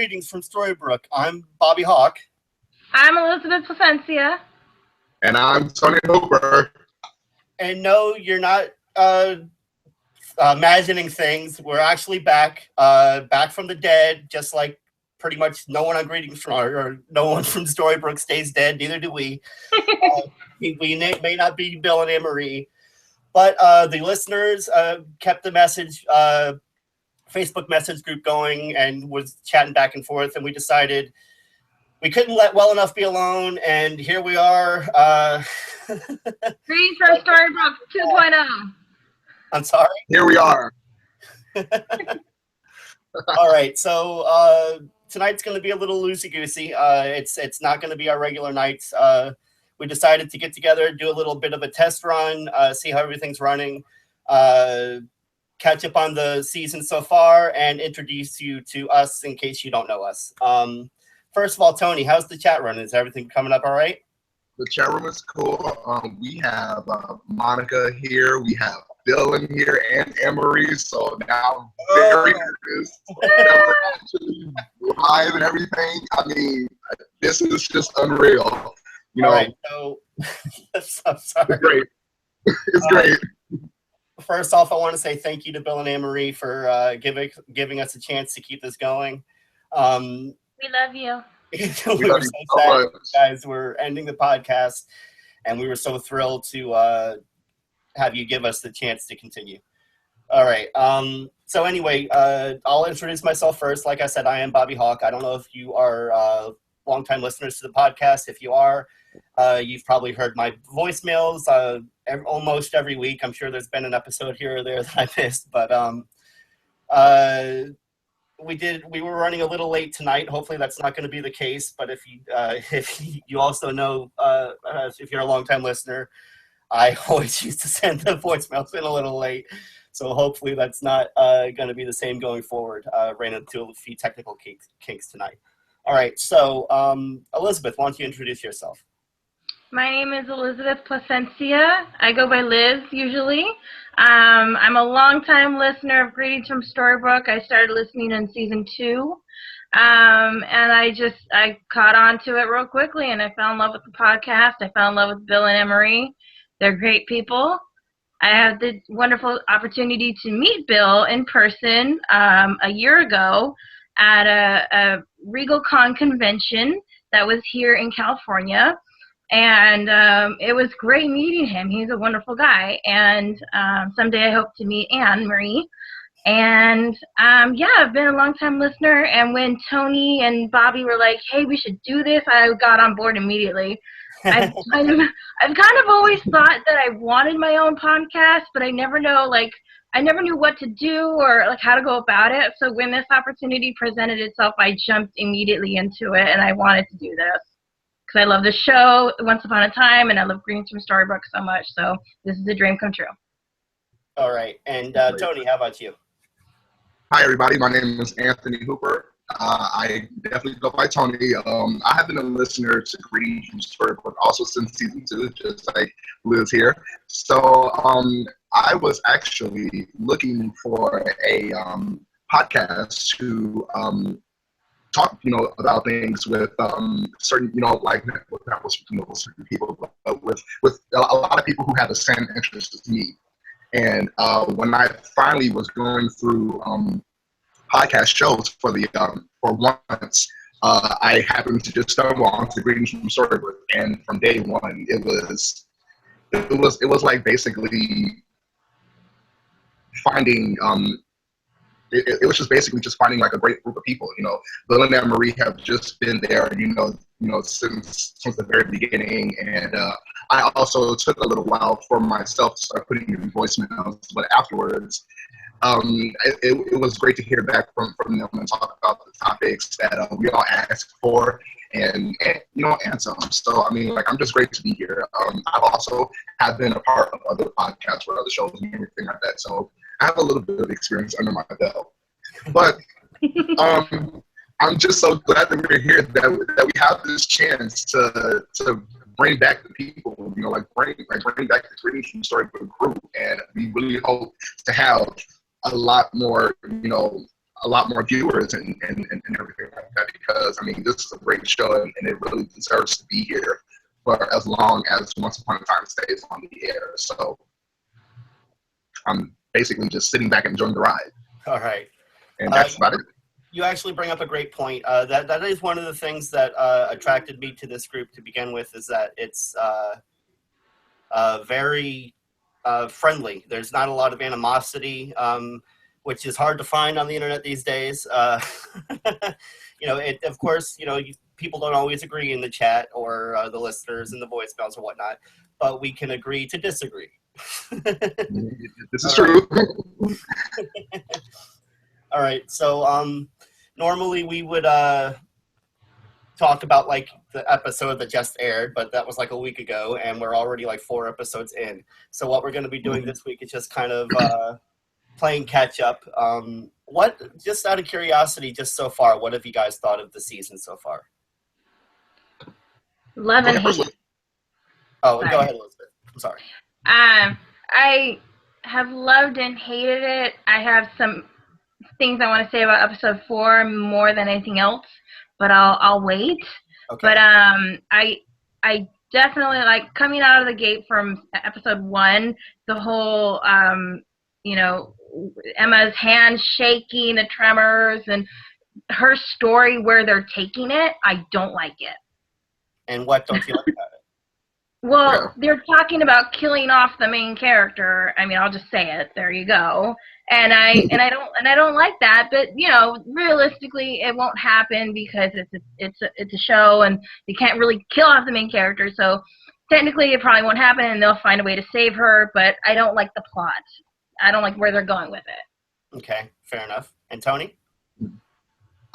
Greetings from Storybrooke. I'm Bobby Hawk. I'm Elizabeth Placencia. And I'm Tony Hooper. And no, you're not imagining things. We're actually back from the dead, just like pretty much no one on Greetings from, or no one from Storybrooke stays dead. Neither do we. We may not be Bill and Anne-Marie, but the listeners kept the message, Facebook message group going and was chatting back and forth, and we decided we couldn't let well enough be alone, and here we are. Greetings from Storybrooke 2.0. I'm sorry? Here we are. All right, so tonight's going to be a little loosey-goosey. It's not going to be our regular nights. We decided to get together, do a little bit of a test run, see how everything's running, catch up on the season so far, and introduce you to us in case you don't know us. First of all, Tony, how's the chat run? Is everything coming up all right? The chat room is cool. We have Monica here. We have Bill in here and Anne-Marie. So now very nervous. We're actually live and everything. I mean, this is just unreal. You know, all right, so I'm sorry. It's great. It's great. First off, I want to say thank you to Bill and Anne-Marie for giving us a chance to keep this going. We love you. We were so sad, guys. We're ending the podcast, and we were so thrilled to have you give us the chance to continue. All right. So anyway, I'll introduce myself first. Like I said, I am Bobby Hawk. I don't know if you are longtime listeners to the podcast. If you are, you've probably heard my voicemails almost every week. I'm sure there's been an episode here or there that I missed, but we were running a little late tonight. Hopefully that's not going to be the case, but if you also know, if you're a longtime listener, I always used to send the voicemails in a little late, so hopefully that's not going to be the same going forward. Ran into a few technical kinks tonight. All right, so Elizabeth, why don't you introduce yourself? My name is Elizabeth Placencia. I go by Liz usually. I'm a longtime listener of Greetings from Storybrooke. I started listening in season 2, and I caught on to it real quickly, and I fell in love with the podcast. I fell in love with Bill and Anne-Marie. They're great people. I had the wonderful opportunity to meet Bill in person a year ago at a RegalCon convention that was here in California. And it was great meeting him. He's a wonderful guy. And someday I hope to meet Anne-Marie. And yeah, I've been a long-time listener. And when Tony and Bobby were like, hey, we should do this, I got on board immediately. I've kind of always thought that I wanted my own podcast, but I never knew what to do or like how to go about it. So when this opportunity presented itself, I jumped immediately into it, and I wanted to do this. I love the show Once Upon a Time, and I love Greetings from Storybrooke so much. So this is a dream come true. All right. And Tony, how about you? Hi, everybody. My name is Anthony Hooper. I definitely go by Tony. I have been a listener to Greetings from Storybrooke also since season 2, just like Liz here. So I was actually looking for a podcast to talk, about things with certain, like not with certain people, but with a lot of people who have the same interests as me. And when I finally was going through podcast shows for once, I happened to just stumble onto Greetings from Storybrooke, and from day one, it was like basically finding. It was just basically just finding like a great group of people. Bill and Anne-Marie have just been there, since the very beginning. And I also took a little while for myself to start putting in voicemails, but afterwards, it was great to hear back from them and talk about the topics that we all asked for and answer them. So I mean, like, I'm just great to be here. I've also have been a part of other podcasts or other shows and everything like that. So I have a little bit of experience under my belt, but I'm just so glad that we're here, that we have this chance to bring back the people, bring back the Greetings from Storybrooke group, and we really hope to have a lot more, a lot more viewers and everything like that, because I mean, this is a great show and it really deserves to be here for as long as Once Upon a Time stays on the air. So I'm basically just sitting back and enjoying the ride. All right. And that's about it. You actually bring up a great point. That is one of the things that attracted me to this group to begin with, is that it's very friendly. There's not a lot of animosity, which is hard to find on the internet these days. Of course, people don't always agree in the chat or the listeners and the voicemails or whatnot, but we can agree to disagree. This is true. All right. So normally we would talk about like the episode that just aired, but that was like a week ago, and we're already like 4 episodes in. So what we're going to be doing this week is just kind of playing catch up. Just out of curiosity, just so far, what have you guys thought of the season so far? Love and hate. Oh, sorry. Go ahead, Elizabeth. I'm sorry. I have loved and hated it. I have some things I want to say about episode 4 more than anything else, but I'll wait. Okay. But I definitely like coming out of the gate from episode 1, the whole Emma's hand shaking, the tremors, and her story where they're taking it. I don't like it. And what don't you like about it? Well, they're talking about killing off the main character. I mean, I'll just say it. There you go. And I don't like that. But realistically, it won't happen because it's a show, and they can't really kill off the main character. So technically, it probably won't happen, and they'll find a way to save her. But I don't like the plot. I don't like where they're going with it. Okay, fair enough. And Tony?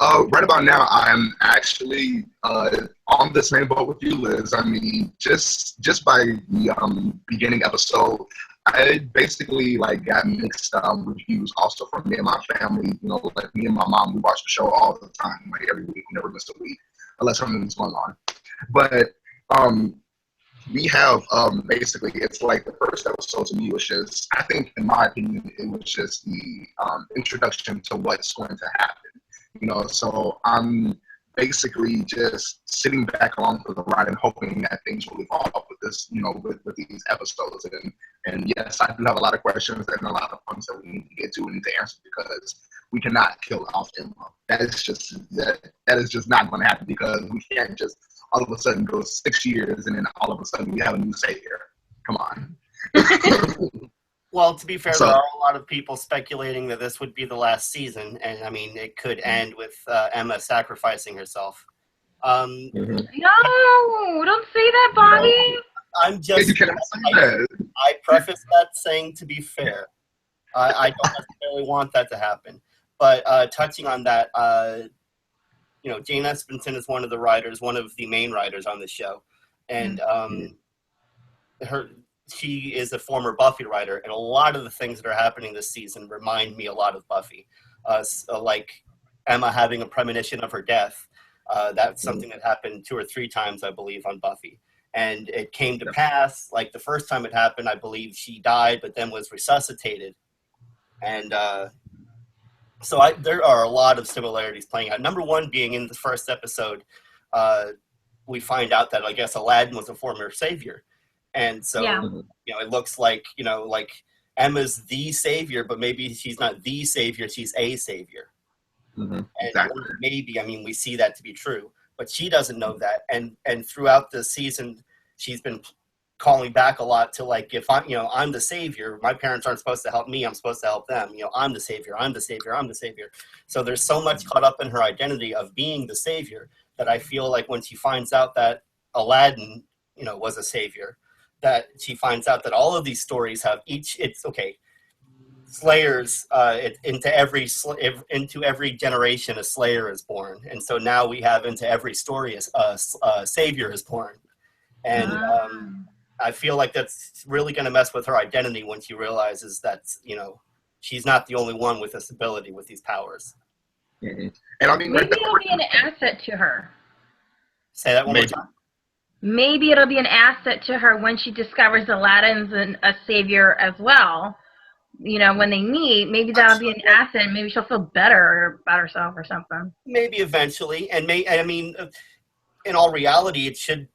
Right about now, I'm actually on the same boat with you, Liz. I mean, just by the beginning episode, I basically got mixed reviews also from me and my family. Like me and my mom, we watch the show all the time, like every week. We never miss a week unless something's going on. But we have basically, it's like the first episode to me was just, I think in my opinion, it was just the introduction to what's going to happen. So I'm basically just sitting back along for the ride and hoping that things will evolve with this, with these episodes. And yes, I do have a lot of questions and a lot of points that we need to get to and need to answer, because we cannot kill off Emma. That is just not going to happen, because we can't just all of a sudden go 6 years and then all of a sudden we have a new savior. Come on. Well, to be fair, there are a lot of people speculating that this would be the last season, and I mean, it could end with Emma sacrificing herself. No, don't say that, Bobby. I'm just. I preface that saying to be fair. I don't necessarily want that to happen, but touching on that, Jane Espenson is one of the writers, one of the main writers on the show, and she is a former Buffy writer, and a lot of the things that are happening this season remind me a lot of Buffy. Like Emma having a premonition of her death. That's something that happened 2 or 3 times, I believe, on Buffy. And it came to pass, like the first time it happened, I believe she died, but then was resuscitated. And so there are a lot of similarities playing out. Number one being in the first episode, we find out that I guess Aladdin was a former savior. And so, it looks like, like Emma's the savior, but maybe she's not the savior, she's a savior. Mm-hmm. And maybe, we see that to be true, but she doesn't know that. And throughout the season, she's been calling back a lot to if I'm the savior, my parents aren't supposed to help me, I'm supposed to help them. I'm the savior, I'm the savior, I'm the savior. So there's so much caught up in her identity of being the savior that I feel like when she finds out that Aladdin, was a savior, that she finds out that all of these stories have slayers, into every generation a slayer is born, and so now we have into every story a savior is born, and I feel like that's really going to mess with her identity when she realizes that she's not the only one with this ability, with these powers. Mm-hmm. And maybe it'll be an asset to her. Say that one more time. Maybe it'll be an asset to her when she discovers Aladdin's a savior as well. when they meet, maybe that'll be an asset. Maybe she'll feel better about herself or something. Maybe eventually, and I mean, in all reality, it should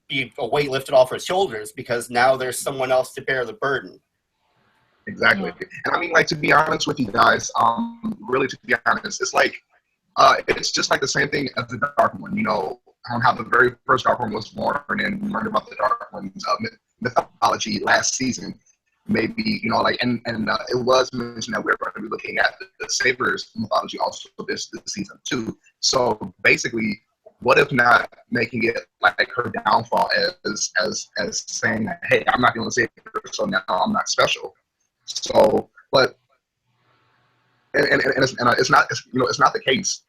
be a weight lifted off her shoulders because now there's someone else to bear the burden. Exactly. Yeah. And I mean, like, to be honest with you guys, really to be honest, it's like, it's just like the same thing as the Dark One, how the very first Dark One was born, and we learned about the Dark One's mythology last season. Maybe, and it was mentioned that we're going to be looking at the Saber's mythology also this season too. So basically, what if not making it like her downfall as saying that, hey, I'm not going to save her, so now I'm not special. So, but it's not the case,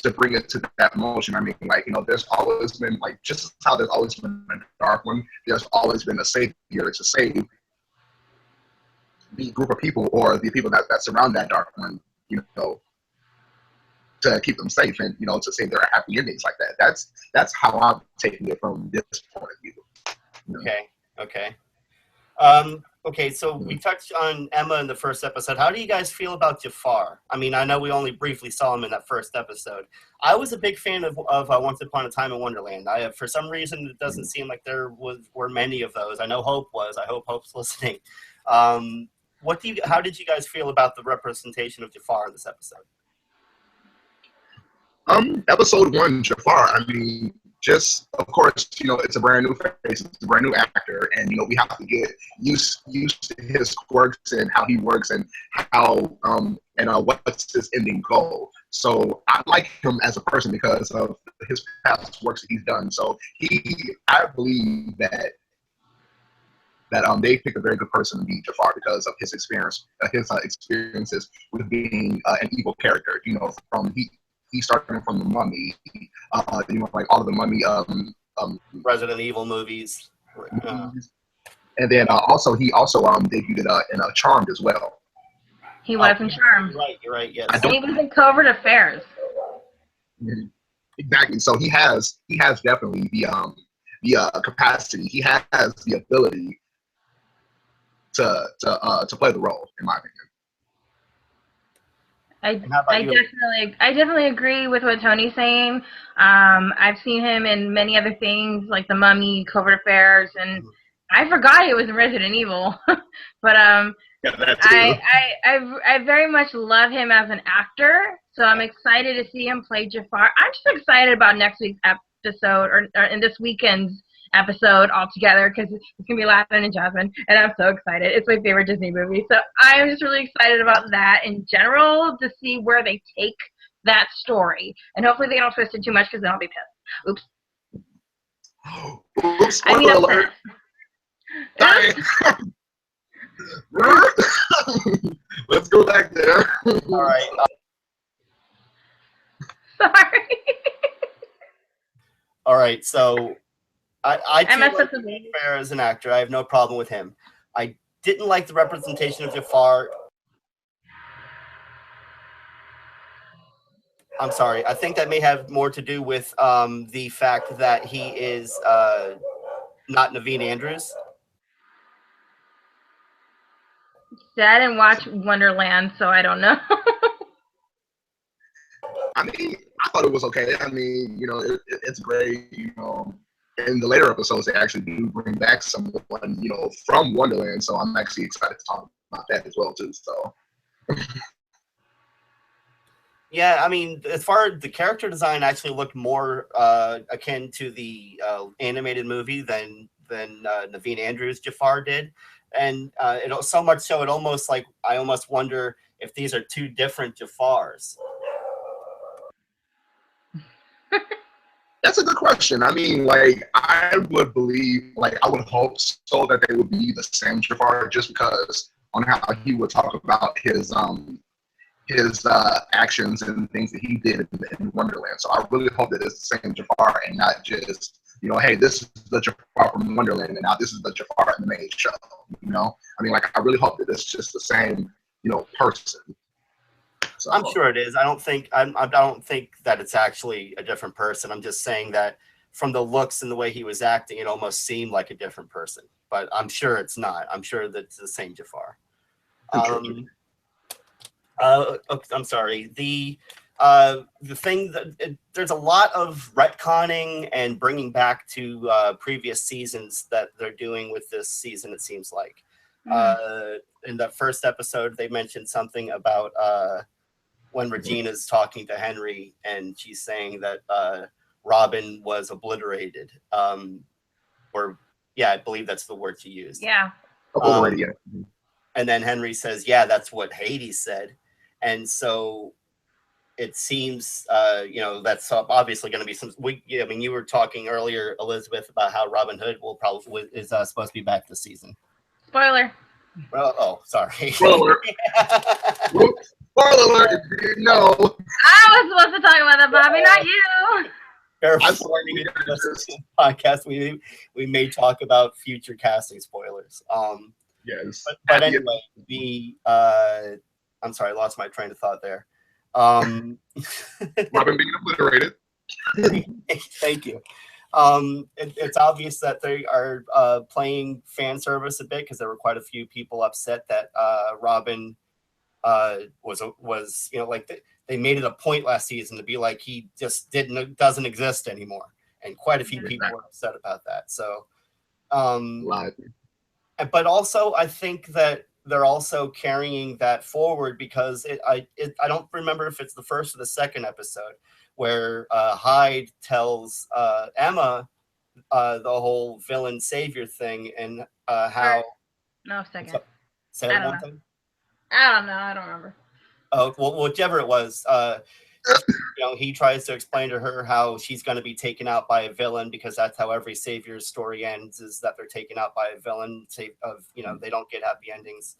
to bring it to that motion. I mean, like, there's always been, like, just how there's always been a Dark One, there's always been a savior to save the group of people or the people that surround that Dark One, to keep them safe and, to save their happy endings like that. That's how I'm taking it from this point of view. Okay. Okay, so we touched on Emma in the first episode. How do you guys feel about Jafar? I mean, I know we only briefly saw him in that first episode. I was a big fan of Once Upon a Time in Wonderland. For some reason, it doesn't seem like there were many of those. I know Hope was. I hope Hope's listening. How did you guys feel about the representation of Jafar in this episode? Episode 1, Jafar, I mean, just, of course, it's a brand new face, it's a brand new actor, and, we have to get used to his quirks and how he works and how, what's his ending goal. So I like him as a person because of his past works that he's done. So I believe that they picked a very good person to be Jafar because of his experiences with being an evil character, he started from the Mummy, like all of the Mummy Resident Evil movies. And then he debuted in Charmed as well. He was in Charmed. You're right, yes. And he was in Covert Affairs. Exactly. So he has definitely the capacity. He has the ability to play the role, in my opinion. I definitely agree with what Tony's saying. I've seen him in many other things like The Mummy, Covert Affairs, and I forgot it was in Resident Evil. But I very much love him as an actor, so I'm excited to see him play Jafar. I'm just excited about next week's episode or in this weekend's episode altogether because it's gonna be Laughing and Jasmine, and I'm so excited. It's my favorite Disney movie, so I'm just really excited about that in general to see where they take that story, and hopefully they don't twist it too much because then I'll be pissed. Oops. I mean, alert. Let's go back there. All right. Sorry. All right, so I messed like up the name. Fair as an actor. I have no problem with him. I didn't like the representation of Jafar. I'm sorry. I think that may have more to do with the fact that he is not Naveen Andrews. I didn't watch Wonderland, so I don't know. I mean, I thought it was okay. I mean, it's great. In the later episodes, they actually do bring back someone, from Wonderland. So I'm actually excited to talk about that as well, too. So. Yeah, I mean, as far as the character design actually looked more akin to the animated movie than Naveen Andrews' Jafar did. And it so much so it almost like I almost wonder if these are two different Jafars. That's a good question. I mean, like, I would hope so that they would be the same Jafar, just because on how he would talk about his actions and things that he did in Wonderland. So I really hope that it's the same Jafar and not just, hey, this is the Jafar from Wonderland and now this is the Jafar in the main show. I mean, like, I really hope that it's just the same, person. So, I'm sure it is. I don't think that it's actually a different person. I'm just saying that from the looks and the way he was acting, it almost seemed like a different person. But I'm sure it's not. I'm sure that it's the same Jafar. I'm sorry. The thing that there's a lot of retconning and bringing back to previous seasons that they're doing with this season. It seems like in the first episode they mentioned something about when Regina's talking to Henry and she's saying that Robin was obliterated. Or yeah, I believe that's the word she used. Yeah. And then Henry says, "Yeah, that's what Hades said," and so it seems, that's obviously going to be some. I mean, you were talking earlier, Elizabeth, about how Robin Hood is supposed to be back this season. Spoiler. Oh, sorry. Spoiler. Spoiler alert! If you didn't know. I was supposed to talk about that, Bobby, not you. Fair warning, if you listen to the podcast, we may talk about future casting spoilers. Yes. But anyway, I'm sorry, I lost my train of thought there. Robin being obliterated. Thank you. It's obvious that they are playing fan service a bit because there were quite a few people upset that Robin was like they made it a point last season to be like he just doesn't exist anymore, and quite a few people were upset about that. So, but also I think that they're also carrying that forward because I don't remember if it's the first or the second episode where Hyde tells Emma the whole villain savior thing and how. No, second. Say that one thing. I don't know. I don't remember. Oh, well, whichever it was, he tries to explain to her how she's going to be taken out by a villain because that's how every savior's story ends, is that they're taken out by a villain. They don't get happy endings.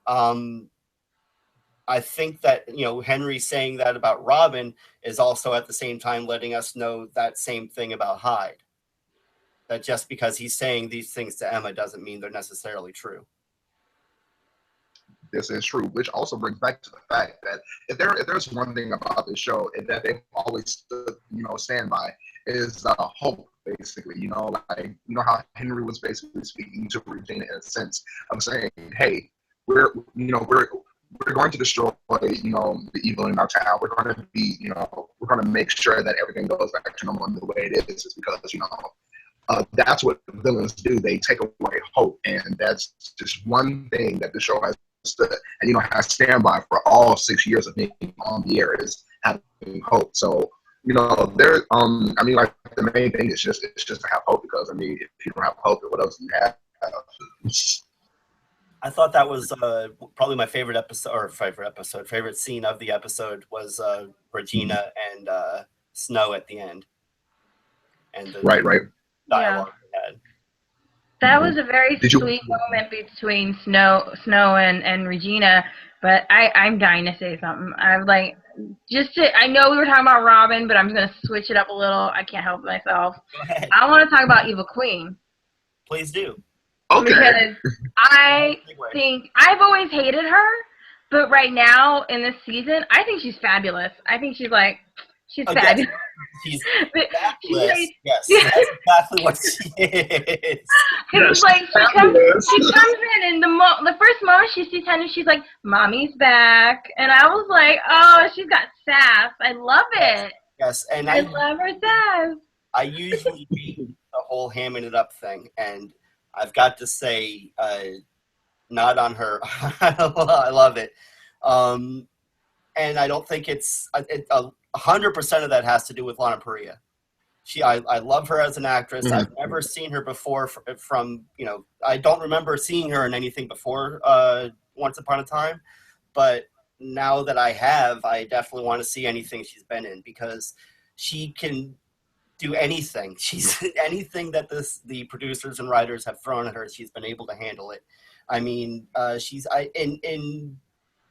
I think that, Henry saying that about Robin is also at the same time letting us know that same thing about Hyde. That just because he's saying these things to Emma doesn't mean they're necessarily true. This is true, which also brings back to the fact that if there's one thing about this show that they've always stood, stand by, is hope. Basically, how Henry was basically speaking to Regina in a sense of saying, "Hey, we're going to destroy, the evil in our town. We're going to be, we're going to make sure that everything goes back to normal the way it is." It's because that's what villains do. They take away hope, and that's just one thing that the show has stood and has standby for all 6 years of being on the air, is having hope. So there like the main thing is just to have hope, because if you don't have hope, what else do you have? I thought that was probably my favorite scene of the episode was Regina and Snow at the end, and the dialogue they had. That was a very sweet moment between Snow and Regina, but I'm dying to say something. I'm like, I know we were talking about Robin, but I'm going to switch it up a little. I can't help myself. Go ahead. I want to talk about Evil Queen. Please do. Okay. Because I think I've always hated her, but right now in this season, I think she's fabulous. I think she's fabulous. She's fabulous. Yes, that's exactly what she is. It's like she comes in and the first moment she sees Henry, she's like, "Mommy's back," and I was like, "Oh, she's got sass. I love it." Yes, and I love her sass. I usually hate the whole hamming it up thing, and I've got to say, not on her. I love it, and I don't think it's 100% of that has to do with Lana Parrilla. I love her as an actress. Mm-hmm. I've never seen her before from I don't remember seeing her in anything before Once Upon a Time, but now that I have, I definitely want to see anything she's been in, because she can do anything. She's anything that the producers and writers have thrown at her, she's been able to handle it. I mean, in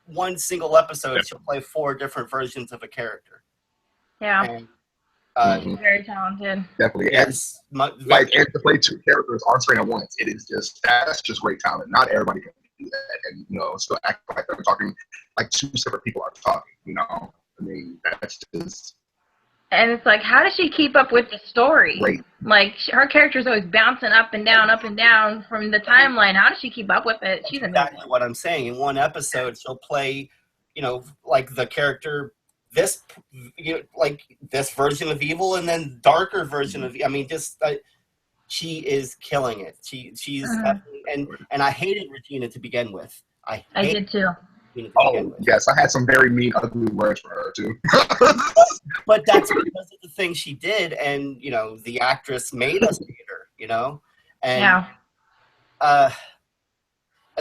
one single episode, she'll play 4 different versions of a character. Yeah. And, she's very talented. Definitely. Yes. And to play 2 characters on screen at once, that's just great talent. Not everybody can do that, and still act like they're talking like 2 separate people are talking. That's just And it's like, how does she keep up with the story? Right. Like, her character's always bouncing up and down from the timeline. How does she keep up with it? She's amazing. Exactly what I'm saying. In one episode, she'll play, like the character this, like this version of evil, and then darker version of. I mean, just she is killing it. She's and I hated Regina to begin with. I did too. Oh yes, I had some very mean, ugly words for her too. But that's because of the things she did, and the actress made us hate her. And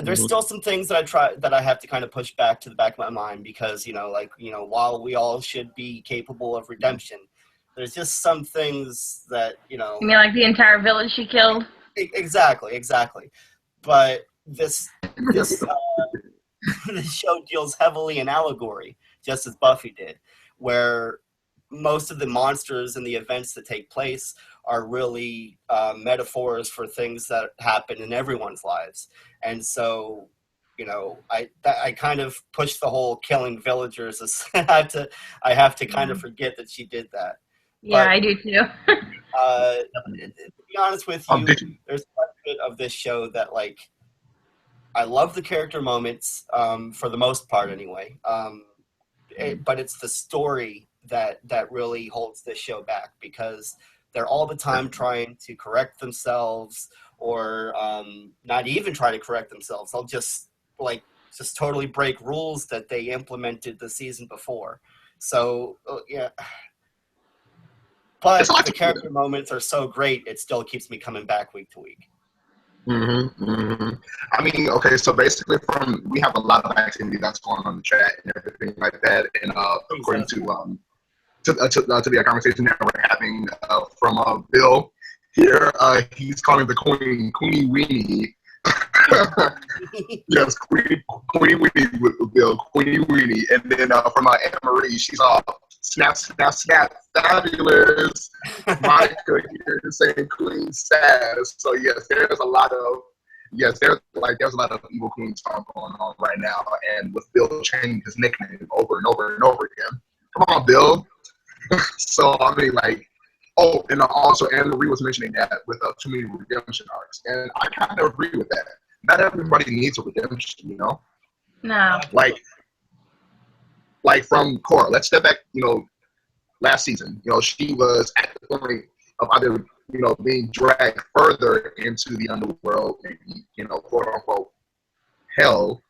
there's still some things that I have to kind of push back to the back of my mind because while we all should be capable of redemption, there's just some things that You mean like the entire village she killed? Exactly. But this this show deals heavily in allegory, just as Buffy did, where most of the monsters and the events that take place are really metaphors for things that happen in everyone's lives. And so, I kind of pushed the whole killing villagers. I have to kind of forget that she did that. Yeah, but, I do too. To be honest with you, there's quite a bit of this show that I love the character moments for the most part anyway. But it's the story that really holds this show back because they're all the time trying to correct themselves or not even try to correct themselves. They'll just totally break rules that they implemented the season before. So yeah. But the character moments are so great, it still keeps me coming back week to week. I mean, okay, so basically we have a lot of activity that's going on in the chat and everything like that. And according to the conversation that we're having from Bill here, he's calling the Queenie Weenie. Yes, Queenie Weenie with Bill, Queenie Weenie. And then from Anna Marie, she's all snap, fabulous. Monica here saying Queen sass. So yes, there's a lot of evil queen stuff going on right now, and with Bill changing his nickname over and over and over again. Come on, Bill. So I mean, and also Anne Marie was mentioning that with too many redemption arcs, and I kind of agree with that. Not everybody needs a redemption, No. Like from Cora, let's step back, last season, she was at the point of either, being dragged further into the underworld, quote unquote, hell,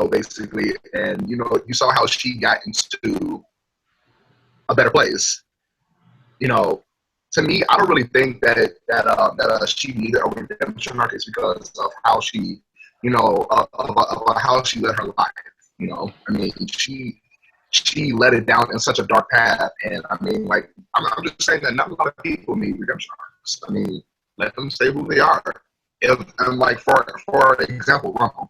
basically. And, you saw how she got into a better place. To me, I don't really think that she needed a redemption arc is because of how she, of how she led her life. I mean, she let it down in such a dark path, and I mean, I'm just saying that not a lot of people need redemption arcs. I mean, let them stay who they are. For example, Rumple,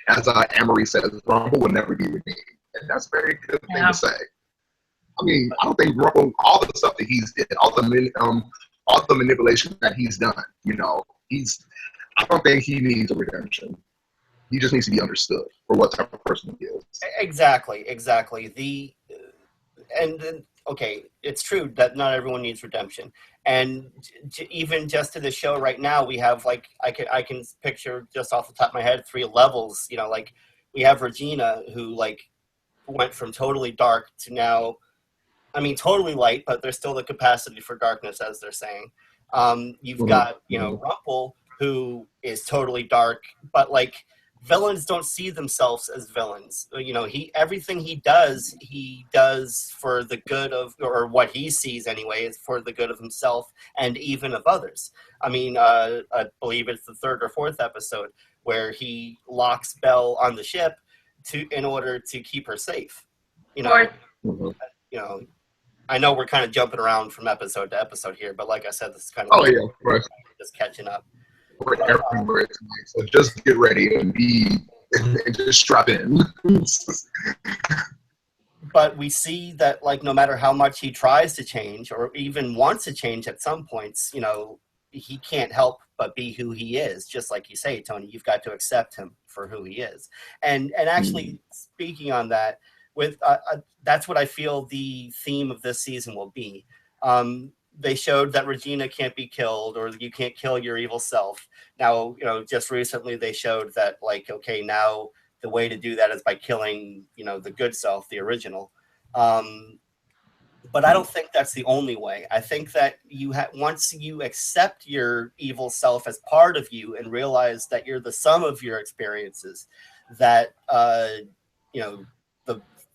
as Anne-Marie says, Rumple will never be redeemed, and that's a very good thing to say. I mean, I don't think Rumple, all the stuff that he's did, all the manipulation that he's done, I don't think he needs a redemption. He just needs to be understood for what type of person he is. Exactly. Okay, it's true that not everyone needs redemption. And even just to the show right now, we have I can picture just off the top of my head 3 levels. We have Regina who went from totally dark to now, I mean, totally light, but there's still the capacity for darkness, as they're saying. You've got Rumple who is totally dark, but villains don't see themselves as villains. Everything he does for the good of, or what he sees anyway, is for the good of himself and even of others. I mean, I believe it's the 3rd or 4th episode where he locks Belle on the ship in order to keep her safe. I know we're kind of jumping around from episode to episode here, but like I said, this is kind of just catching up. We're everywhere tonight, so just get ready and just strap in. But we see that no matter how much he tries to change or even wants to change at some points, he can't help but be who he is. Just like you say, Tony, you've got to accept him for who he is. And actually speaking on that, with that's what I feel the theme of this season will be. They showed that Regina can't be killed, or you can't kill your evil self. Now, just recently they showed that, like, okay, now the way to do that is by killing, the good self, the original. But I don't think that's the only way. I think that once you accept your evil self as part of you and realize that you're the sum of your experiences, that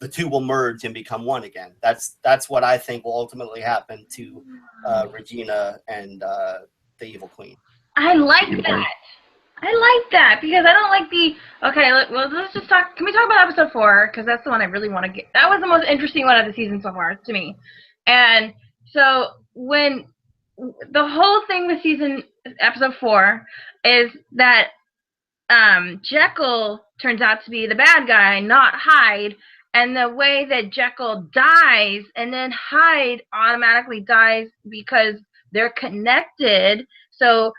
the two will merge and become one again. That's what I think will ultimately happen to Regina and the Evil Queen. I like that. I like that because I don't like let's just talk. Can we talk about episode 4? Because that's the one I really want to get. That was the most interesting one of the season so far to me. And so when the whole thing with episode 4 is that Jekyll turns out to be the bad guy, not Hyde. And the way that Jekyll dies and then Hyde automatically dies because they're connected. So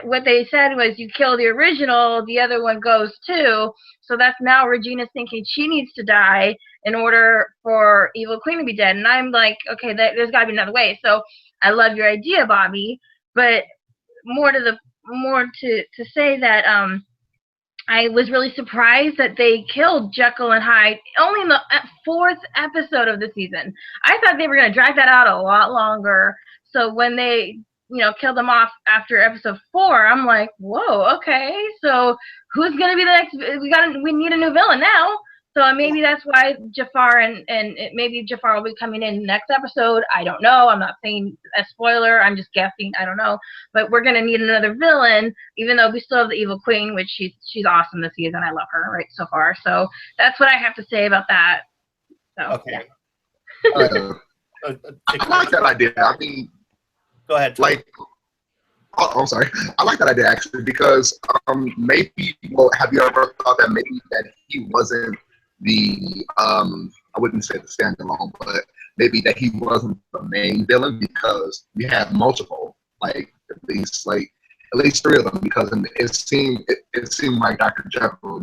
what they said was, you kill the original, the other one goes too. So that's now Regina's thinking she needs to die in order for Evil Queen to be dead. And I'm like, okay, there's got to be another way. So I love your idea, Bobby, but more to say that I was really surprised that they killed Jekyll and Hyde only in the 4th episode of the season. I thought they were going to drag that out a lot longer. So when they, killed them off after episode 4, I'm like, whoa, okay. So who's going to be the next? We need a new villain now. So maybe that's why Jafar and maybe Jafar will be coming in next episode. I don't know. I'm not saying a spoiler. I'm just guessing. I don't know. But we're gonna need another villain, even though we still have the Evil Queen, which she's awesome this season. I love her right so far. So that's what I have to say about that. So, okay. Yeah. I like that idea. I mean, go ahead. I'm sorry. I like that idea actually because maybe. Well, have you ever thought that maybe that he wasn't I wouldn't say the standalone, but maybe that he wasn't the main villain because we had multiple, at least 3 of them, because it seemed like Dr. Jekyll,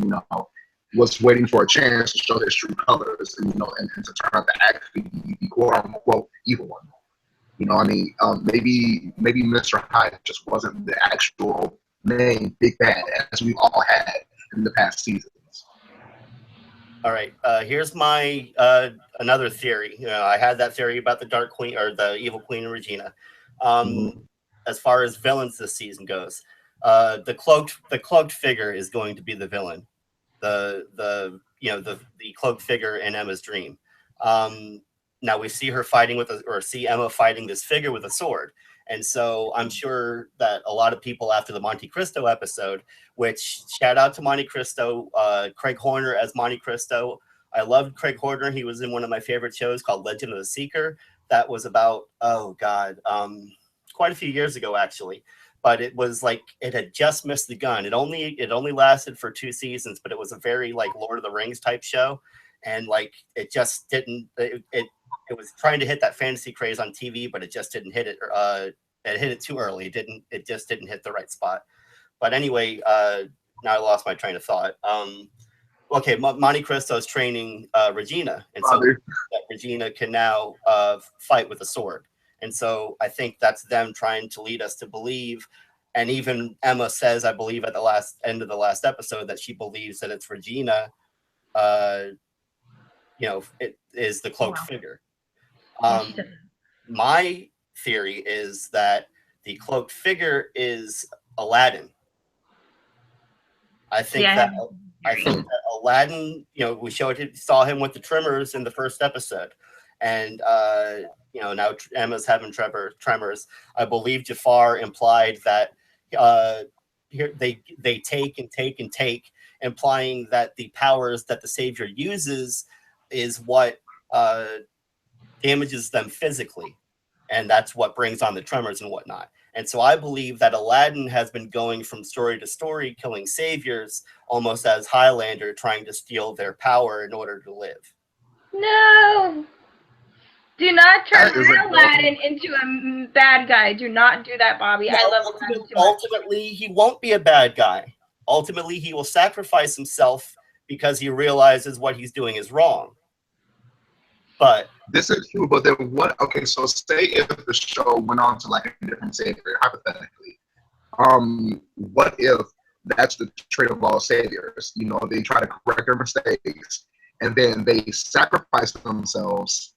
was waiting for a chance to show his true colors and to turn out to actually be the quote unquote evil one. Maybe Mr. Hyde just wasn't the actual main big bad as we all had in the past seasons. All right. Here's my another theory. I had that theory about the Dark Queen or the Evil Queen and Regina. As far as villains this season goes, the cloaked figure is going to be the villain. The cloaked figure in Emma's dream. Now we see her see Emma fighting this figure with a sword. And so I'm sure that a lot of people after the Monte Cristo episode, which shout out to Monte Cristo, Craig Horner as Monte Cristo. I loved Craig Horner. He was in one of my favorite shows called Legend of the Seeker. That was about, quite a few years ago, actually. But it was like it had just missed the gun. It only lasted for 2 seasons, but it was a very Lord of the Rings type show. And it just didn't, it was trying to hit that fantasy craze on TV, but it just didn't hit it. It hit it too early. It just didn't hit the right spot. But anyway, now I lost my train of thought. Okay, Monte Cristo is training Regina, and so that Regina can now fight with a sword. And so I think that's them trying to lead us to believe. And even Emma says, I believe at the end of the last episode, that she believes that it's Regina. It is the cloaked figure. My theory is that the cloaked figure is Aladdin. I think that Aladdin, we saw him with the Tremors in the first episode, and now Emma's having tremors. I believe Jafar implied that they take and take and take, implying that the powers that the Savior uses is what damages them physically, and that's what brings on the tremors and whatnot. And so I believe that Aladdin has been going from story to story, killing saviors, almost as Highlander, trying to steal their power in order to live. No! Do not turn Aladdin into a bad guy. Do not do that, Bobby. No, I love Aladdin too much. Ultimately, he won't be a bad guy. Ultimately, he will sacrifice himself because he realizes what he's doing is wrong. But this is true. But then what? Okay, so say if the show went on to like a different savior, hypothetically, what if that's the trait of all saviors? You know, they try to correct their mistakes, and then they sacrifice themselves,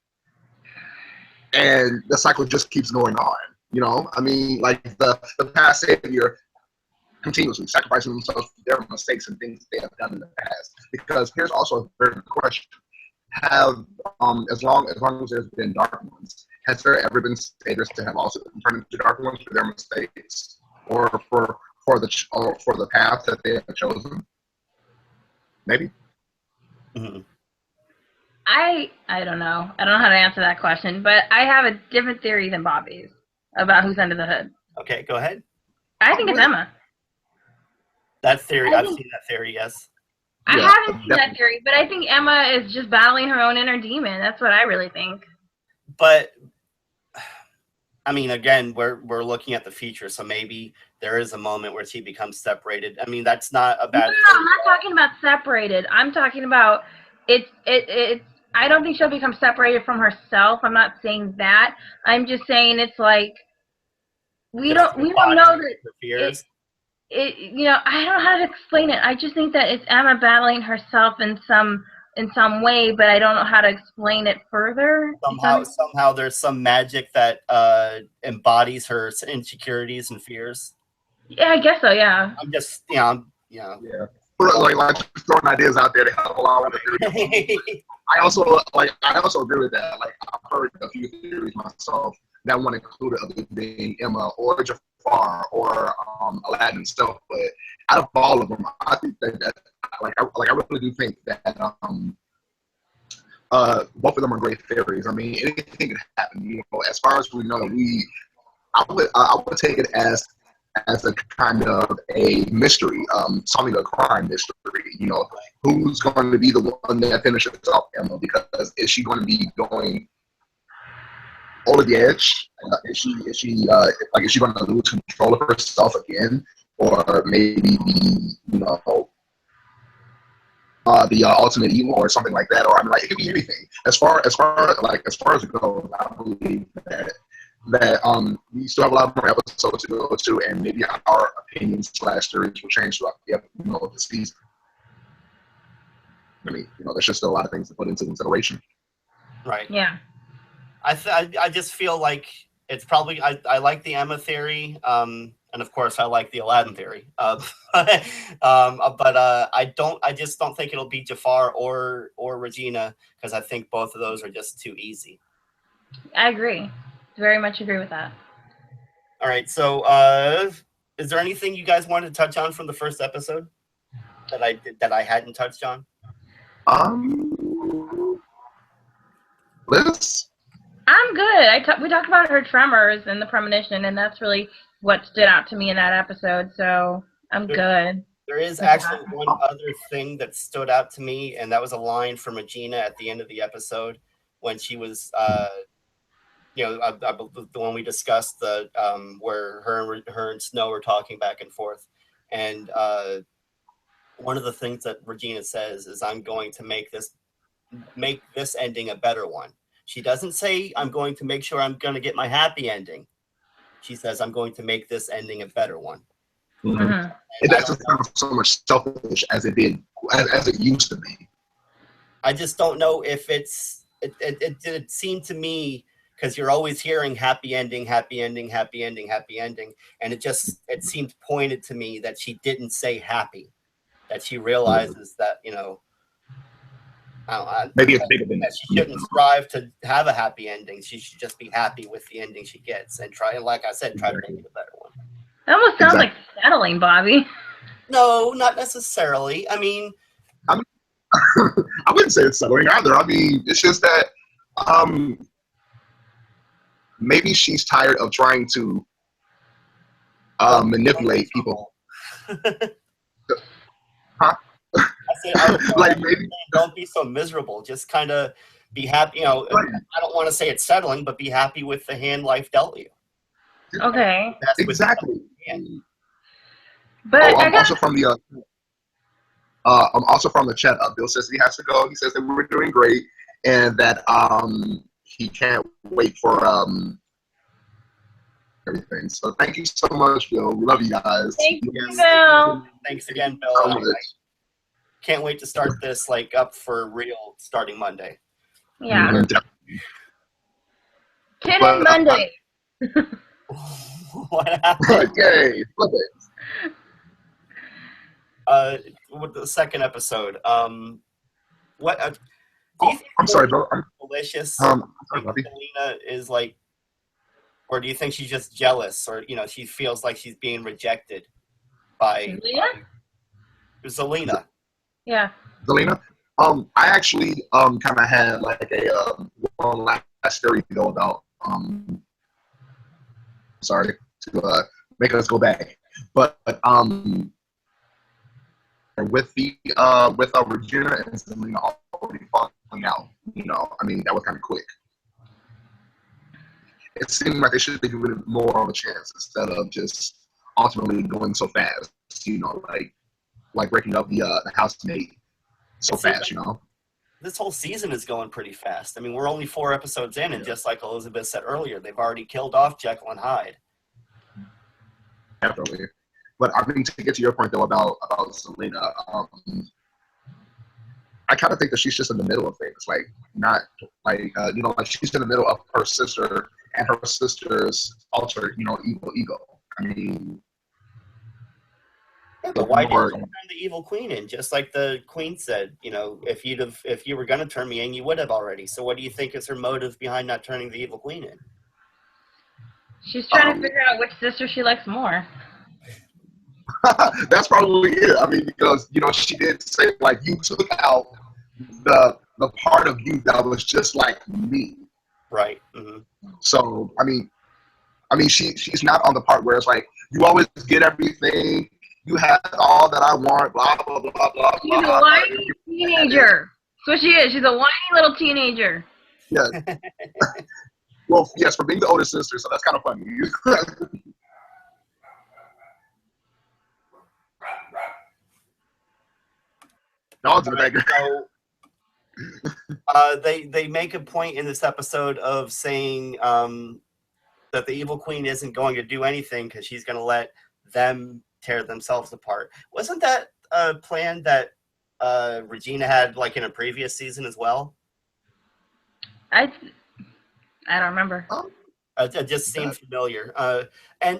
and the cycle just keeps going on. You know, I mean, like the past savior continuously sacrificing themselves for their mistakes and things they have done in the past. Because here's also a very good question: have as long as there's been dark ones, has there ever been saviors to have also turned into dark ones for their mistakes or for the path that they have chosen? Maybe. Mm-hmm. I don't know. I don't know how to answer that question, but I have a different theory than Bobby's about who's under the hood. Okay, go ahead. I think it's Emma. That theory, I've seen that theory, yes. I haven't seen that theory, but I think Emma is just battling her own inner demon. That's what I really think. But I mean, again, we're looking at the future, so maybe there is a moment where she becomes separated. I mean, that's not a bad. No, I'm not talking about separated. I'm talking about it's. I don't think she'll become separated from herself. I'm not saying that. I'm just saying it's like we don't know that fears. You know, I don't know how to explain it. I just think that it's Emma battling herself in some way, but I don't know how to explain it further. Somehow there's some magic that embodies her insecurities and fears. Yeah, I guess so. Yeah. I'm just, yeah. Like just throwing ideas out there to help along with it. I also agree with that. Like I've heard a few theories myself that one included other being Emma or Jafar or Aladdin and stuff. But out of all of them, I think that I really do think that both of them are great theories. I mean, anything could happen. You know, as far as we know, I would take it as a kind of a mystery, solving a crime mystery. You know, who's going to be the one that finishes off Emma? Because is she going to be going over the edge? Is she going to lose control of herself again, or maybe the ultimate evil or something like that? Or I mean, like it could be anything. As far as it goes, I believe that we still have a lot more episodes to go to, and maybe our opinions / theories will change throughout the season. I mean, there's just still a lot of things to put into consideration. Right. Yeah. I just feel like it's probably I like the Emma theory, and of course I like the Aladdin theory, but I just don't think it'll be Jafar or Regina, because I think both of those are just too easy. I agree. Very much agree with that. All right, so is there anything you guys wanted to touch on from the first episode that I hadn't touched on? Liz? I'm good. We talked about her tremors and the premonition, and that's really what stood out to me in that episode, so I'm good. There is actually one other thing that stood out to me, and that was a line from Regina at the end of the episode when she was the one we discussed, where her and Snow were talking back and forth, and one of the things that Regina says is, "I'm going to make this ending a better one." She doesn't say, "I'm going to make sure I'm going to get my happy ending." She says, "I'm going to make this ending a better one." Mm-hmm. It doesn't sound so much selfish as it used to be. I just don't know if it seemed to me, because you're always hearing happy ending, happy ending, happy ending, happy ending, and it seemed pointed to me that she didn't say happy, that she realizes that maybe it's bigger than that. She shouldn't strive to have a happy ending. She should just be happy with the ending she gets and try, like I said, try to make it a better one. That almost sounds like settling, Bobby. No, not necessarily. I mean, I wouldn't say it's settling either. I mean, it's just that maybe she's tired of trying to manipulate people. Huh? Like maybe don't be so miserable. Just kind of be happy. Right. I don't want to say it's settling, but be happy with the hand life dealt you. Okay. Exactly. But I'm also from the chat. Bill says he has to go. He says that we're doing great. and that he can't wait for everything. So thank you so much, Bill. We love you guys. Thank you, Bill. Thanks again, Bill. So much. Can't wait to start this like up for real starting Monday. Yeah. Definitely. Kidding Monday. What happened? Yay! Love it. With the second episode, what? Do you think I'm sorry, bro. Delicious. Sorry, Selena is like, or do you think she's just jealous, or she feels like she's being rejected by Zelina? Yeah. Zelina? I actually kind of had like a one last theory to go about. Sorry to make us go back, but with Regina and Zelina already falling out, I mean that was kind of quick. It seemed like they should be giving it more of a chance instead of just ultimately going so fast. Like breaking up the housemate so fast. This whole season is going pretty fast. I mean, we're only 4 episodes in, and just like Elizabeth said earlier, they've already killed off Jekyll and Hyde. Definitely. But I mean, to get to your point though about Selena, I kind of think that she's just in the middle of things, like not like like she's in the middle of her sister and her sister's alter evil ego. I mean, but why didn't you turn the evil queen in? Just like the queen said, if you were going to turn me in, you would have already. So what do you think is her motive behind not turning the evil queen in? She's trying to figure out which sister she likes more. That's probably it. I mean, because she did say like you took out the part of you that was just like me. Right. Mm-hmm. So I mean, she's not on the part where it's like you always get everything. You have all that I want. Blah blah blah blah blah. She's a whiny teenager. That's what she is. She's a whiny little teenager. Yeah. Well, yes, for being the older sister, so that's kind of funny. Dogs in the background. So, they make a point in this episode of saying that the evil queen isn't going to do anything because she's going to let them tear themselves apart. Wasn't that a plan that Regina had like in a previous season as well? I don't remember. It just seemed familiar. And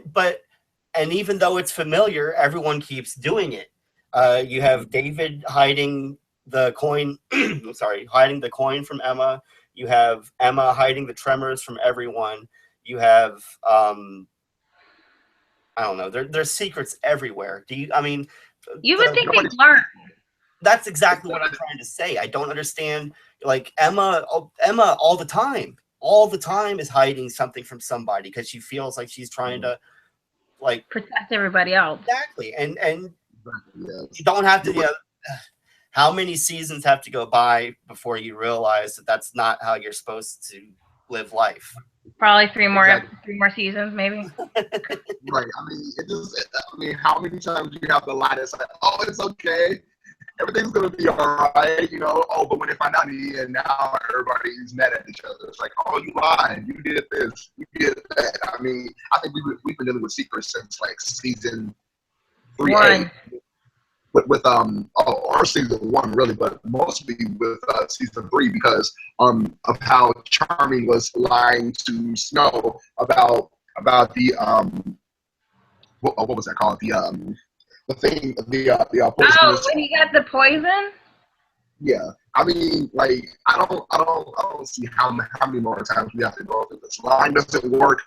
even though it's familiar, everyone keeps doing it. You have David hiding the coin. Hiding the coin from Emma. You have Emma hiding the tremors from everyone. You have I don't know. There's secrets everywhere. You would think they'd learn. That's exactly what I'm trying to say. I don't understand. Like Emma all the time is hiding something from somebody because she feels like she's trying to like protect everybody else. Exactly. And you don't have to. How many seasons have to go by before you realize that that's not how you're supposed to live life? Probably 3 more seasons, maybe. Right. I mean, how many times do you have to lie to say, "Oh, it's okay, everything's gonna be all right," but when they find out in the end, now everybody's mad at each other. It's like, "Oh, you lied. You did this. You did that." I mean, I think we've been dealing with secrets since like season 3A. Or season 1 really, but mostly with season 3 because of how Charming was lying to Snow about the what was that called, the thing, the poisonous. When he got the poison. Yeah, I mean, like I don't see how many more times we have to go through this. Lying doesn't work.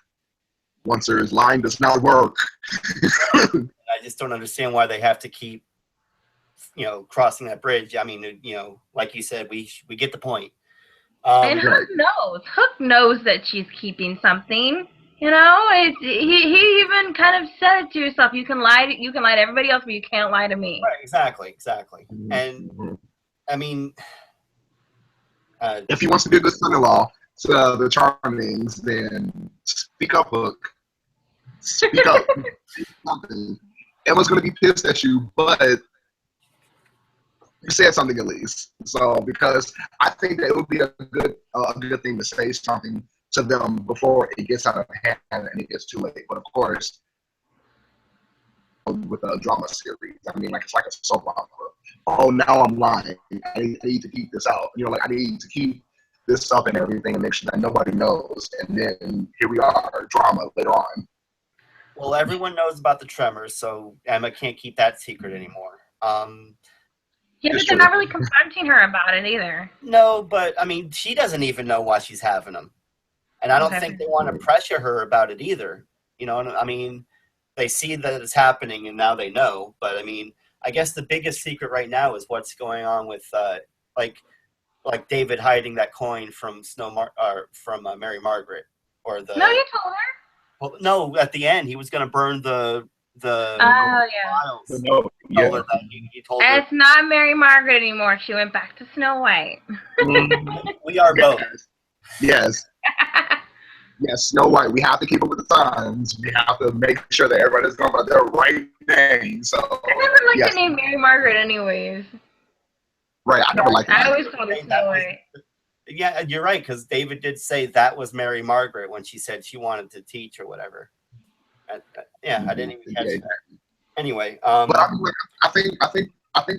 Once there's lying does not work. I just don't understand why they have to keep crossing that bridge. I mean, like you said, we get the point. And Hook knows. Hook knows that she's keeping something. He even kind of said it to yourself. You can lie to everybody else, but you can't lie to me. Right. Exactly. And I mean, if he wants to be a good son-in-law to the Charmings, then speak up, Hook. Speak up. Emma's going to be pissed at you, but You said something at least. So because I think that it would be a good thing to say something to them before it gets out of hand and it gets too late. But of course, with a drama series, I mean, like it's like a soap opera. Oh, now I'm lying. I need to keep this out. You know, like I need to keep this up and everything and make sure that nobody knows. And then here we are, drama later on. Well, everyone knows about the tremors, so Emma can't keep that secret anymore. Yeah, but they're not really confronting her about it either. No, but I mean, she doesn't even know why she's having them. And I don't think they want to pressure her about it either. You know, I mean, they see that it's happening and now they know. But I mean, I guess the biggest secret right now is what's going on with like David hiding that coin from Mary Margaret, or the. No, you told her. Well, no, at the end he was going to burn the. Oh yeah. Files. No, yeah. He told her. It's not Mary Margaret anymore. She went back to Snow White. We are both. Yes. Yes, Snow White. We have to keep up with the times. We have to make sure that everybody's going by their right name. So I never liked the name Mary Margaret anyways. Right, I never liked it. I always called her Snow White. Yeah, you're right, because David did say that was Mary Margaret when she said she wanted to teach or whatever. Yeah, I didn't even catch that. Anyway, but I think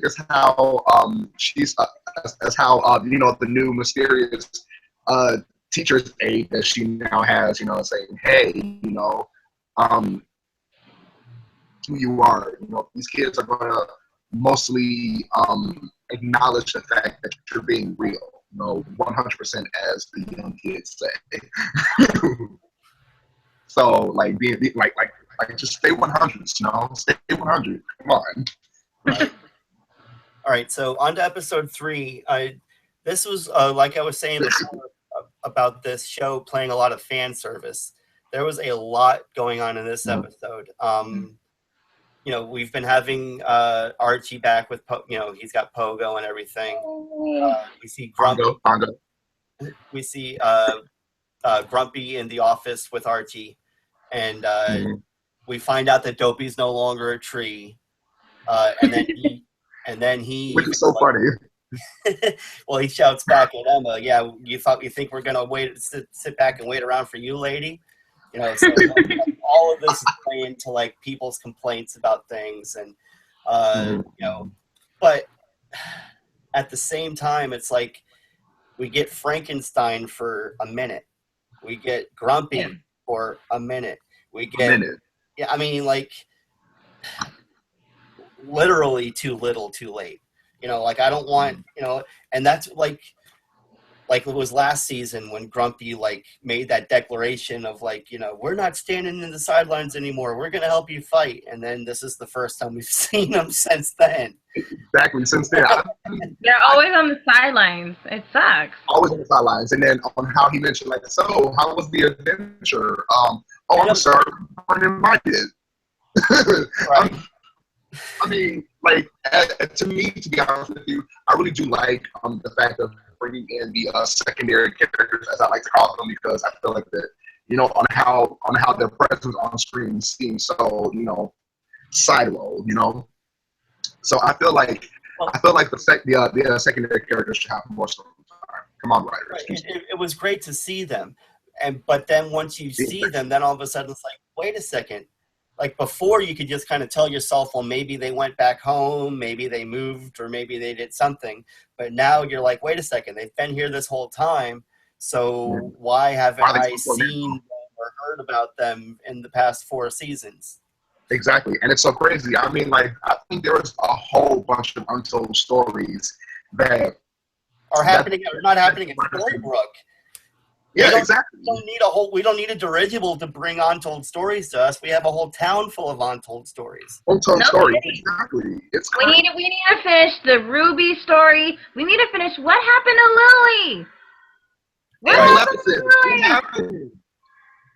that's how she's that's how you know, the new mysterious teacher's aide that she now has, you know, saying, hey, you know, who you are. You know, these kids are going to mostly acknowledge the fact that you're being real. You know, 100%, as the young kids say. So, like, being like, just stay 100. You know, stay 100. Come on. Right. All right. So on to episode 3. This was like I was saying before about this show playing a lot of fan service. There was a lot going on in this episode. You know, we've been having Archie back with, you know, he's got Pogo and everything. We see Grumpy. We see Grumpy in the office with Archie, and we find out that Dopey's no longer a tree. And then he, which is so funny. Well, he shouts back at Emma, "Yeah, you think we're gonna sit back and wait around for you, lady?" You know, so all of this is playing to like people's complaints about things, and you know, but at the same time, it's like we get Frankenstein for a minute, we get Grumpy for a minute, we get I mean, like literally too little, too late. You know, like I don't want, you know, and that's like it was last season when Grumpy like made that declaration of like, you know, we're not standing in the sidelines anymore. We're going to help you fight. And then this is the first time we've seen him since then. Exactly. Since then. They're always on the sidelines. It sucks. Always on the sidelines. And then on how he mentioned like, so how was the adventure? Oh, I'm sorry. I'm invited. Right. I mean, like, to me, to be honest with you, I really do like the fact of bringing in the secondary characters, as I like to call them, because I feel like that, you know, on how their presence on screen seems so, you know, sideload, you know. So I feel like the secondary characters should have more screen time. Come on, writers. Right. It was great to see them, but then once you see them, then all of a sudden it's like, wait a second. Like before, you could just kind of tell yourself, well, maybe they went back home, maybe they moved, or maybe they did something. But now you're like, wait a second, they've been here this whole time. So why haven't I seen them or heard about them in the past 4 seasons? Exactly. And it's so crazy. I mean, like, I think there was a whole bunch of untold stories that are happening or not happening in Storybrooke. Yeah, exactly. We don't need a dirigible to bring untold stories to us. We have a whole town full of untold stories. Untold stories, exactly. We need to finish the Ruby story. We need to finish what happened to Lily. What happened?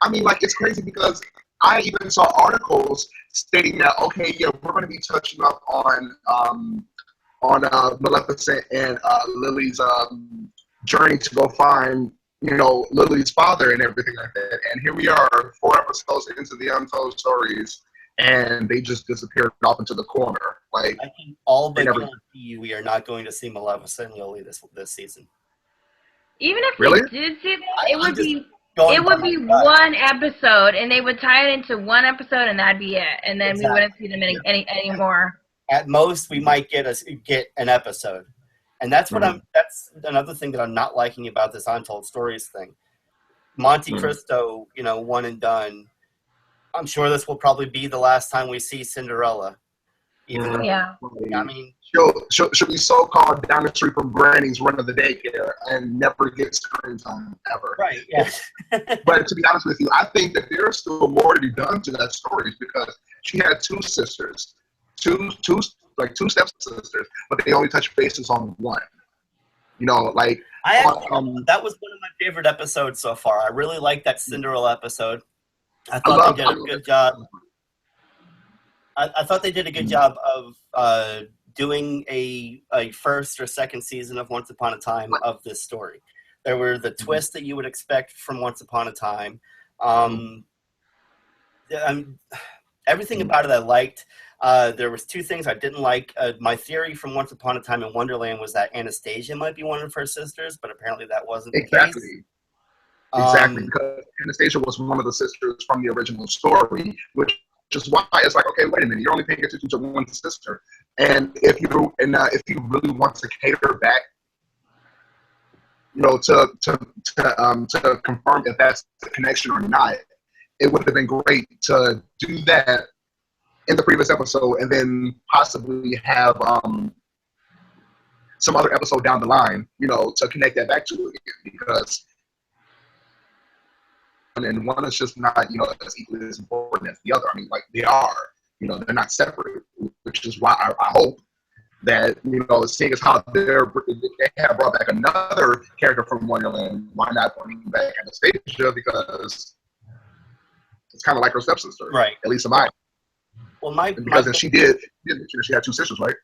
I mean, like, it's crazy because I even saw articles stating that, okay, yeah, we're going to be touching up on Maleficent and Lily's journey to go find, you know, Lily's father and everything like that. And here we are, 4 episodes into the untold stories, and they just disappeared off into the corner. Like, I can all but never... guarantee you we are not going to see Maleficent and Lily this season. Even if really? they did see that, it would be gut. one episode, and they would tie it into one episode, and that'd be it. And then we wouldn't see them any more. At most, we might get an episode, and that's what that's another thing that I'm not liking about this Untold Stories thing. Monte Cristo, one and done. I'm sure this will probably be the last time we see Cinderella. Even though, I mean, she'll be so-called down the street from Granny's running the daycare and never get screen time ever. Right, yeah. But to be honest with you, I think that there's still more to be done to that story because she had two sisters, two stepsisters, but they only touch bases on one. That was one of my favorite episodes so far. I really liked that Cinderella episode. I thought they did a good job. I thought they did a good job of doing a first or second season of Once Upon a Time of this story. There were the twists that you would expect from Once Upon a Time. Everything about it I liked. There was two things I didn't like. My theory from Once Upon a Time in Wonderland was that Anastasia might be one of her sisters, but apparently that wasn't the case. Exactly, because Anastasia was one of the sisters from the original story, which is why it's like, okay, wait a minute, you're only paying attention to one sister, and if you really want to cater back, to confirm if that's the connection or not, it would have been great to do that in the previous episode, and then possibly have some other episode down the line, to connect that back to it again, because. And one is just not, as equally as important as the other. I mean, like, they are, they're not separate, which is why I hope that, seeing as how they have brought back another character from Wonderland, why not bring back Anastasia? Because it's kind of like her stepsister, right? At least in my. Well, she had two sisters, right?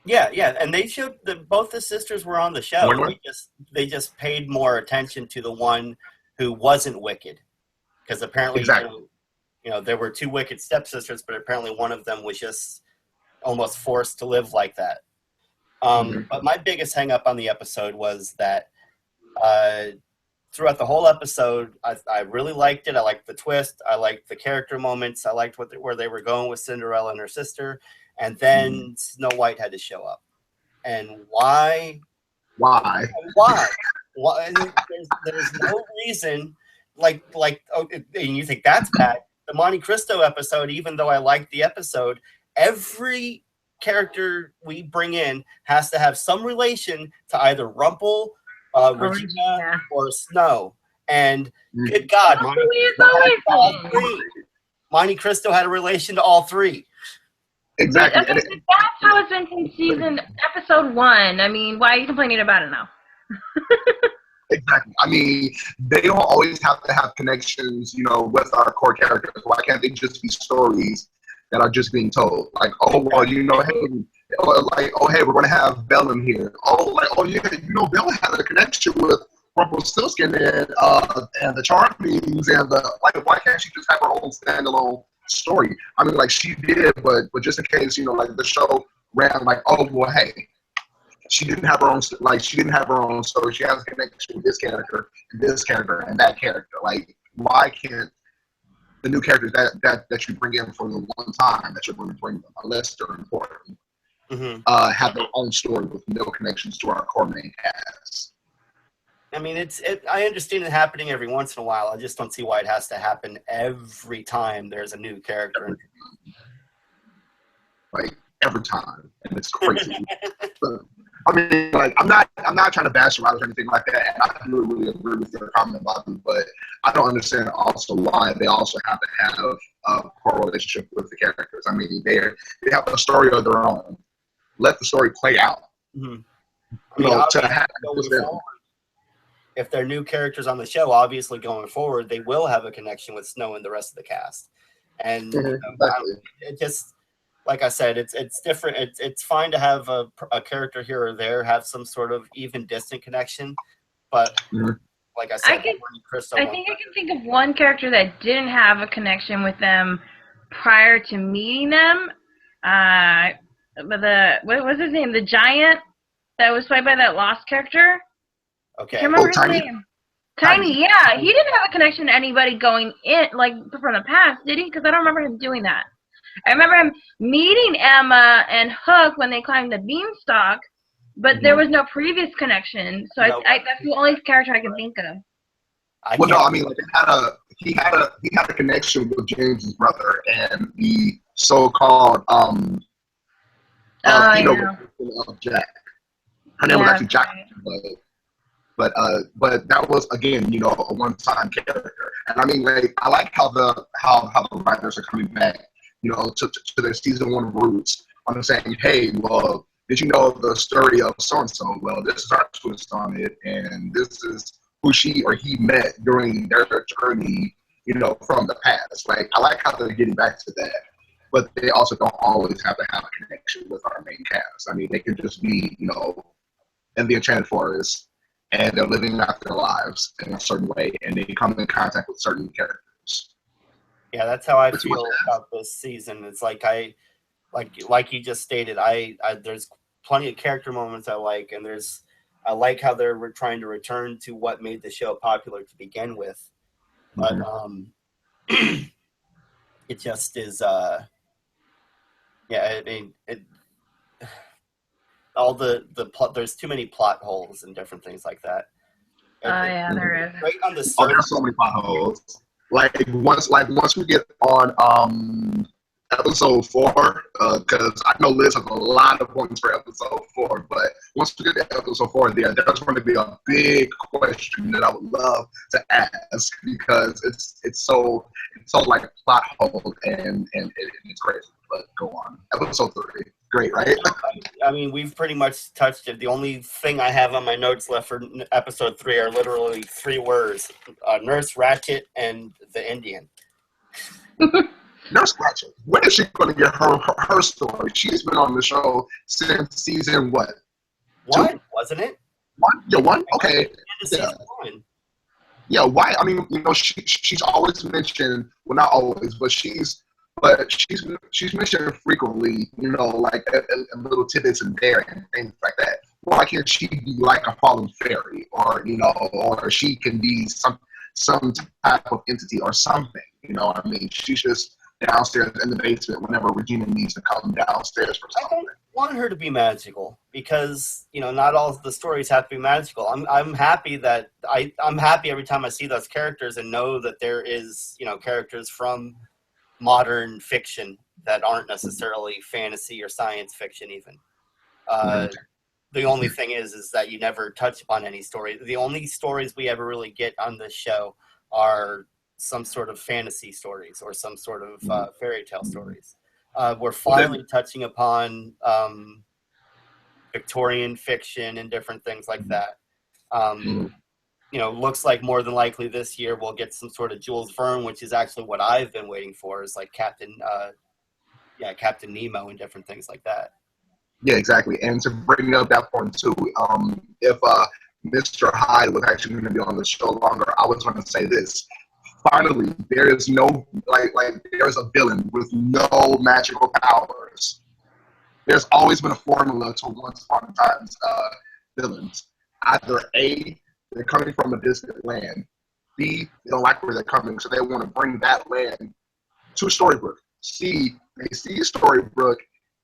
Yeah, and they showed that both the sisters were on the show. They just paid more attention to the one who wasn't wicked, because apparently, there were two wicked stepsisters, but apparently one of them was just almost forced to live like that. But my biggest hang up on the episode was that throughout the whole episode, I really liked it. I liked the twist. I liked the character moments. I liked where they were going with Cinderella and her sister. And then Snow White had to show up. And why? Why? There's no reason, and you think that's bad. The Monte Cristo episode, even though I liked the episode, every character we bring in has to have some relation to either Rumple, Regina, or Snow. And good God, Monte Cristo had a relation to all three. Exactly. Okay, so that's how it's been since episode 1. I mean, why are you complaining about it now? Exactly. I mean, they don't always have to have connections, with our core characters. Why can't they just be stories that are just being told? Like, oh, well, hey, we're going to have Belle in here. Belle had a connection with Rumpelstiltskin and the Charmings and why can't she just have her own standalone story? I mean, she did, but just in case, the show ran hey, she didn't have her own story. She has a connection with this character, and that character. Why can't the new characters that you bring in for the one time that you're going to bring a list or important have their own story with no connections to our core main cast? I mean, I understand it happening every once in a while. I just don't see why it has to happen every time there's a new character. Every time, and it's crazy. I mean, I'm not trying to bash the writers or anything like that, and I really agree with your comment about them, but I don't understand also why they also have to have a core relationship with the characters. I mean, they have a story of their own. Let the story play out. If they're new characters on the show, obviously going forward, they will have a connection with Snow and the rest of the cast. And it just, like I said, it's different. It's fine to have a character here or there have some sort of even distant connection, but like I said, I think I can think of one character that didn't have a connection with them prior to meeting them. what was his name? The giant that was played by that Lost character. Okay. Can't remember his Tiny? name. Tiny, yeah. He didn't have a connection to anybody going in, like, from the past, did he? Because I don't remember him doing that. I remember him meeting Emma and Hook when they climbed the beanstalk, but there was no previous connection. So No. that's the only character I can think of. He had a connection with James's brother and the so-called female of Jack. Her name was actually Jack, but that was, again, you know, a one-time character. And I mean, like, I like how the writers are coming back, you know, to their season 1 roots on saying, hey, well, did you know the story of so and so? Well, this is our twist on it, and this is who she or he met during their journey, you know, from the past. Like, I like how they're getting back to that, but they also don't always have to have a connection with our main cast. I mean, they can just be, you know, in the Enchanted Forest, and they're living out their lives in a certain way, and they come in contact with certain characters. Yeah, that's how I feel about this season. It's like like you just stated, I there's plenty of character moments I like, and I like how they're trying to return to what made the show popular to begin with. But it just is yeah, I mean, all the plot, there's too many plot holes and different things like that. Yeah, there is. Right on the surface. Oh, there's so many plot holes. Like once we get on episode 4, because I know Liz has a lot of points for episode 4, but once we get to episode 4, there's going to be a big question that I would love to ask, because it's so like a plot hole, and it's crazy. But go on, episode 3, great, right? I mean, we've pretty much touched it. The only thing I have on my notes left for episode 3 are literally 3 words: Nurse Ratched and the Indian. Nurse Ratched, when is she going to get her story? She's been on the show since season what? 1, 2? wasn't it? 1? Yeah, 1? Okay. Season 1. Yeah, why? I mean, you know, she's always mentioned, well, not always, but she's mentioned frequently, you know, like a little tidbits in there and things like that. Why can't she be like a fallen fairy, or, you know, or she can be some type of entity or something? You know what I mean? She's just downstairs in the basement whenever Regina needs to come downstairs for something. I don't want her to be magical, because, you know, not all of the stories have to be magical. I'm happy that I'm happy every time I see those characters and know that there is, you know, characters from modern fiction that aren't necessarily fantasy or science fiction even. The only thing is that you never touch upon any story. The only stories we ever really get on this show are some sort of fantasy stories or some sort of fairy tale stories. We're finally touching upon Victorian fiction and different things like that. You know, looks like more than likely this year we'll get some sort of Jules Verne, which is actually what I've been waiting for, is like Captain Nemo and different things like that. Yeah, exactly. And to bring up that point too, if Mr. Hyde was actually going to be on the show longer, I was going to say this. Finally, there is no, like there's a villain with no magical powers. There's always been a formula to once upon a time's villains. Either A, they're coming from a distant land. B, they don't like where they're coming, so they want to bring that land to Storybrooke. C, they see Storybrooke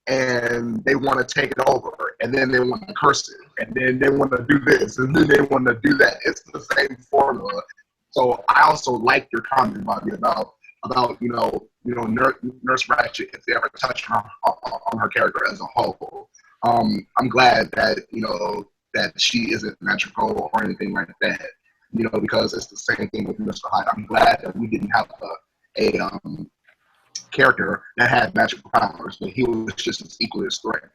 and they want to take it over, and then they want to curse it, and then they want to do this, and then they want to do that. It's the same formula. So I also like your comment, Bobby, about you know Nurse Ratched, if they ever touch on her character as a whole. I'm glad that, you know, that she isn't magical or anything like that, you know, because it's the same thing with Mr. Hyde. I'm glad that we didn't have a character that had magical powers, but he was just as equally as threatening.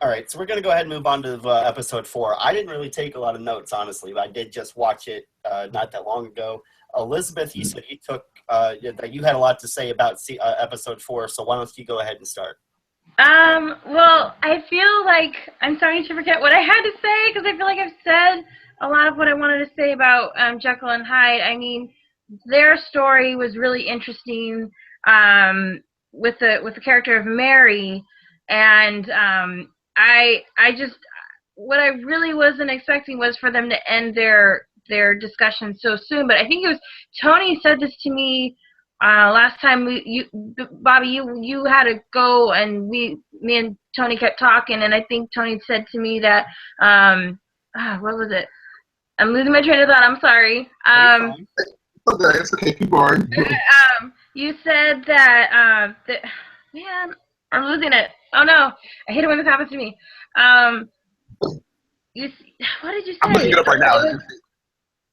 All right, so we're going to go ahead and move on to episode 4. I didn't really take a lot of notes, honestly, but I did just watch it not that long ago. Elizabeth, you said you took that you had a lot to say about episode 4, so why don't you go ahead and start? Well, I feel like I'm starting to forget what I had to say, because I feel like I've said a lot of what I wanted to say about Jekyll and Hyde. I mean, their story was really interesting. with the character of Mary, and I just what I really wasn't expecting was for them to end their discussion so soon. But I think it was Tony said this to me last time. Bobby, you had to go, and me and Tony kept talking, and I think Tony said to me that what was it? I'm losing my train of thought. I'm sorry. It's okay. Keep going. You said that man, I'm losing it. Oh no, I hate it when this happens to me. What did you say? I'm looking it up right now.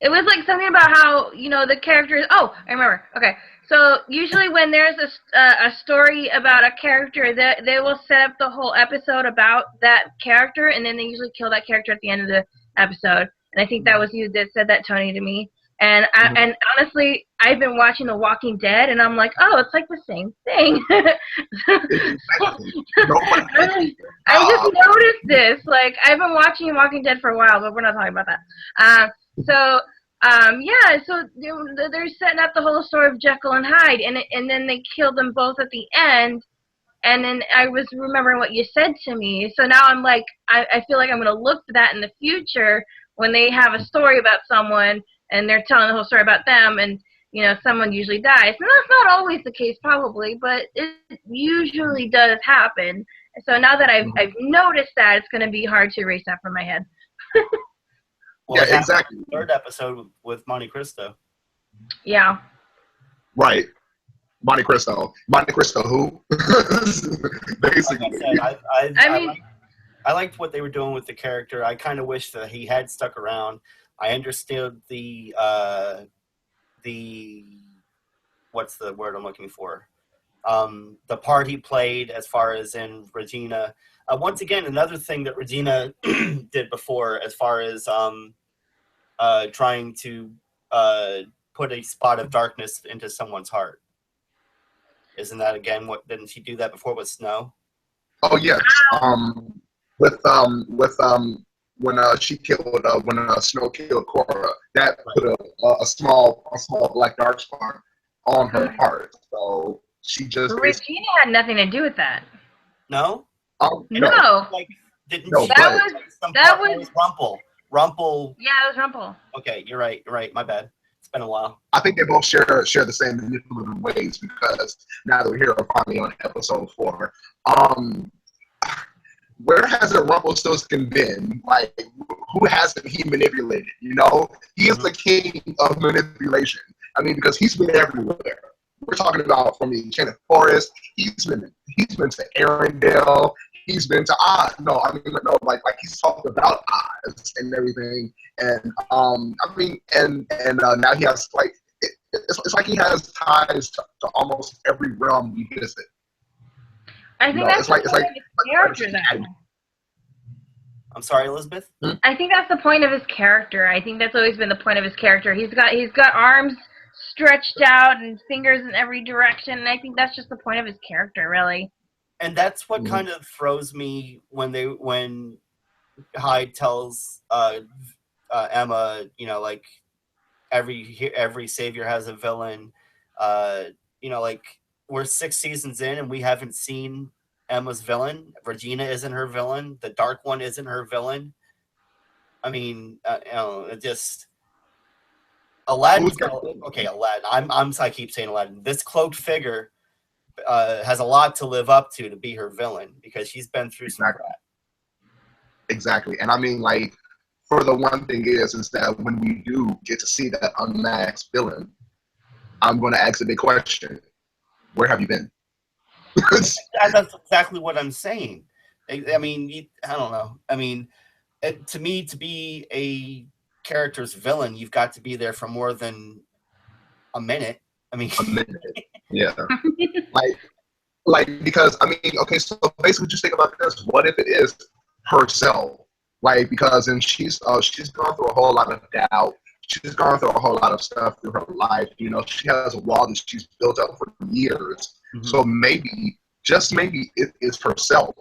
It was like something about how, the characters. Oh, I remember. Okay, so usually when there's a story about a character, they will set up the whole episode about that character, and then they usually kill that character at the end of the episode. And I think that was you that said that, Tony, to me. And and honestly, I've been watching The Walking Dead, and I'm like, oh, it's like the same thing. I just noticed this. Like, I've been watching Walking Dead for a while, but we're not talking about that. So they're setting up the whole story of Jekyll and Hyde, and then they kill them both at the end. And then I was remembering what you said to me. So now I'm like, I feel like I'm going to look for that in the future when they have a story about someone and they're telling the whole story about them, and someone usually dies. And that's not always the case, probably, but it usually does happen. So now that I've noticed that, it's going to be hard to erase that from my head. Well, yeah, exactly. Third episode with Monte Cristo. Yeah. Right. Monte Cristo. Monte Cristo who? Basically. Like I said, I liked what they were doing with the character. I kind of wish that he had stuck around. I understood the what's the word I'm looking for? The part he played as far as in Regina. Once again, another thing that Regina did before as far as trying to put a spot of darkness into someone's heart. Isn't that again didn't she do that before with Snow? Oh yes. When she killed when Snow killed Cora, that put a small black dark spot on her heart. So she just Regina had nothing to do with that. No? No. Like didn't no, she that was Rumple. Yeah, it was Rumple. Okay, you're right. My bad. It's been a while. I think they both share the same manipulative ways, because now that we're here finally on episode 4. Where hasn't Rumpelstiltskin been? Like, who hasn't he manipulated? He is the king of manipulation. I mean, because he's been everywhere. We're talking about from the Enchanted Forest. He's been to Arendelle. He's been to Oz. Like he's talked about Oz and everything. And now he has it's like he has ties to almost every realm we visit. I think that's the point of his character, though. I'm sorry, Elizabeth? I think that's the point of his character. I think that's always been the point of his character. He's got arms stretched out and fingers in every direction, and I think that's just the point of his character, really. And that's what kind of throws me when Hyde tells Emma, like every savior has a villain. Like we're 6 seasons in and we haven't seen Emma's villain. Regina isn't her villain. The Dark One isn't her villain. I mean, it just Aladdin's Aladdin. I keep saying Aladdin. This cloaked figure has a lot to live up to be her villain, because she's been through some crap. Exactly. And I mean, like, for the one thing is that when we do get to see that unmasked villain, I'm going to ask a big question. Where have you been? That's exactly what I'm saying. I mean, I don't know. I mean, to me, to be a character's villain, you've got to be there for more than a minute. I mean, a minute. Yeah. like because I mean, okay, so basically, just think about this. What if it is herself? Like, because then she's gone through a whole lot of doubt. She's gone through a whole lot of stuff through her life. She has a wall that she's built up for years. Mm-hmm. So maybe, just maybe, it is herself.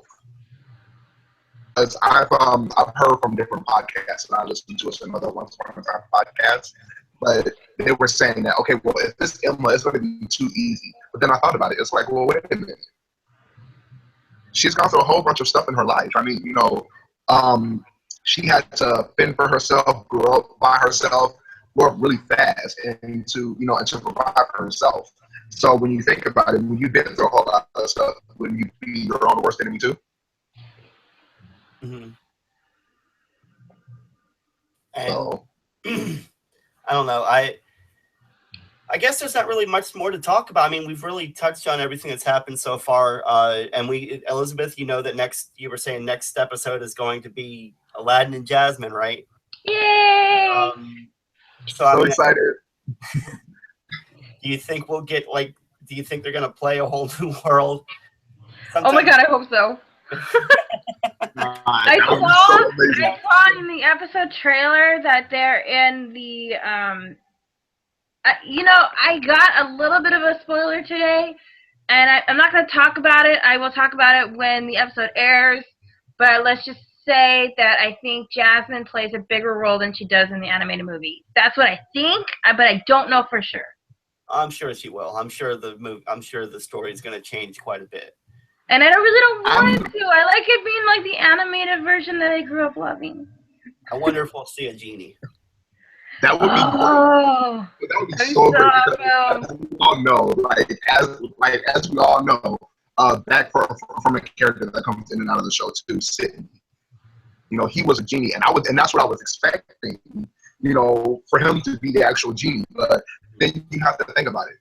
Because I've heard from different podcasts, and I listened to another Once Upon a Time podcast, But they were saying that, okay, well, if this Emma, it's going to be too easy. But then I thought about it. It's like, well, wait a minute. She's gone through a whole bunch of stuff in her life. I mean, she had to fend for herself, grow up by herself, grow up really fast, and to provide for herself. So when you think about it, when you've been through a whole lot of stuff, when you be your own worst enemy too. Mm-hmm. So I don't know. I guess there's not really much more to talk about. I mean, we've really touched on everything that's happened so far. And Elizabeth, you know that you were saying next episode is going to be Aladdin and Jasmine, right? Yay! So excited. Do you think we'll get do you think they're going to play a whole new world? Oh my God, I hope so. I saw in the episode trailer that they're in the I got a little bit of a spoiler today, and I'm not going to talk about it. I will talk about it when the episode airs, but let's just say that I think Jasmine plays a bigger role than she does in the animated movie. That's what I think, but I don't know for sure. I'm sure she will. I'm sure the story is going to change quite a bit. And I really don't want it to. I like it being like the animated version that I grew up loving. I wonder if we'll see a genie. That would be great. That would be so great. As we all know, as we all know, back from a character that comes in and out of the show too, Sydney. He was a genie, and that's what I was expecting. For him to be the actual genie, but then you have to think about it.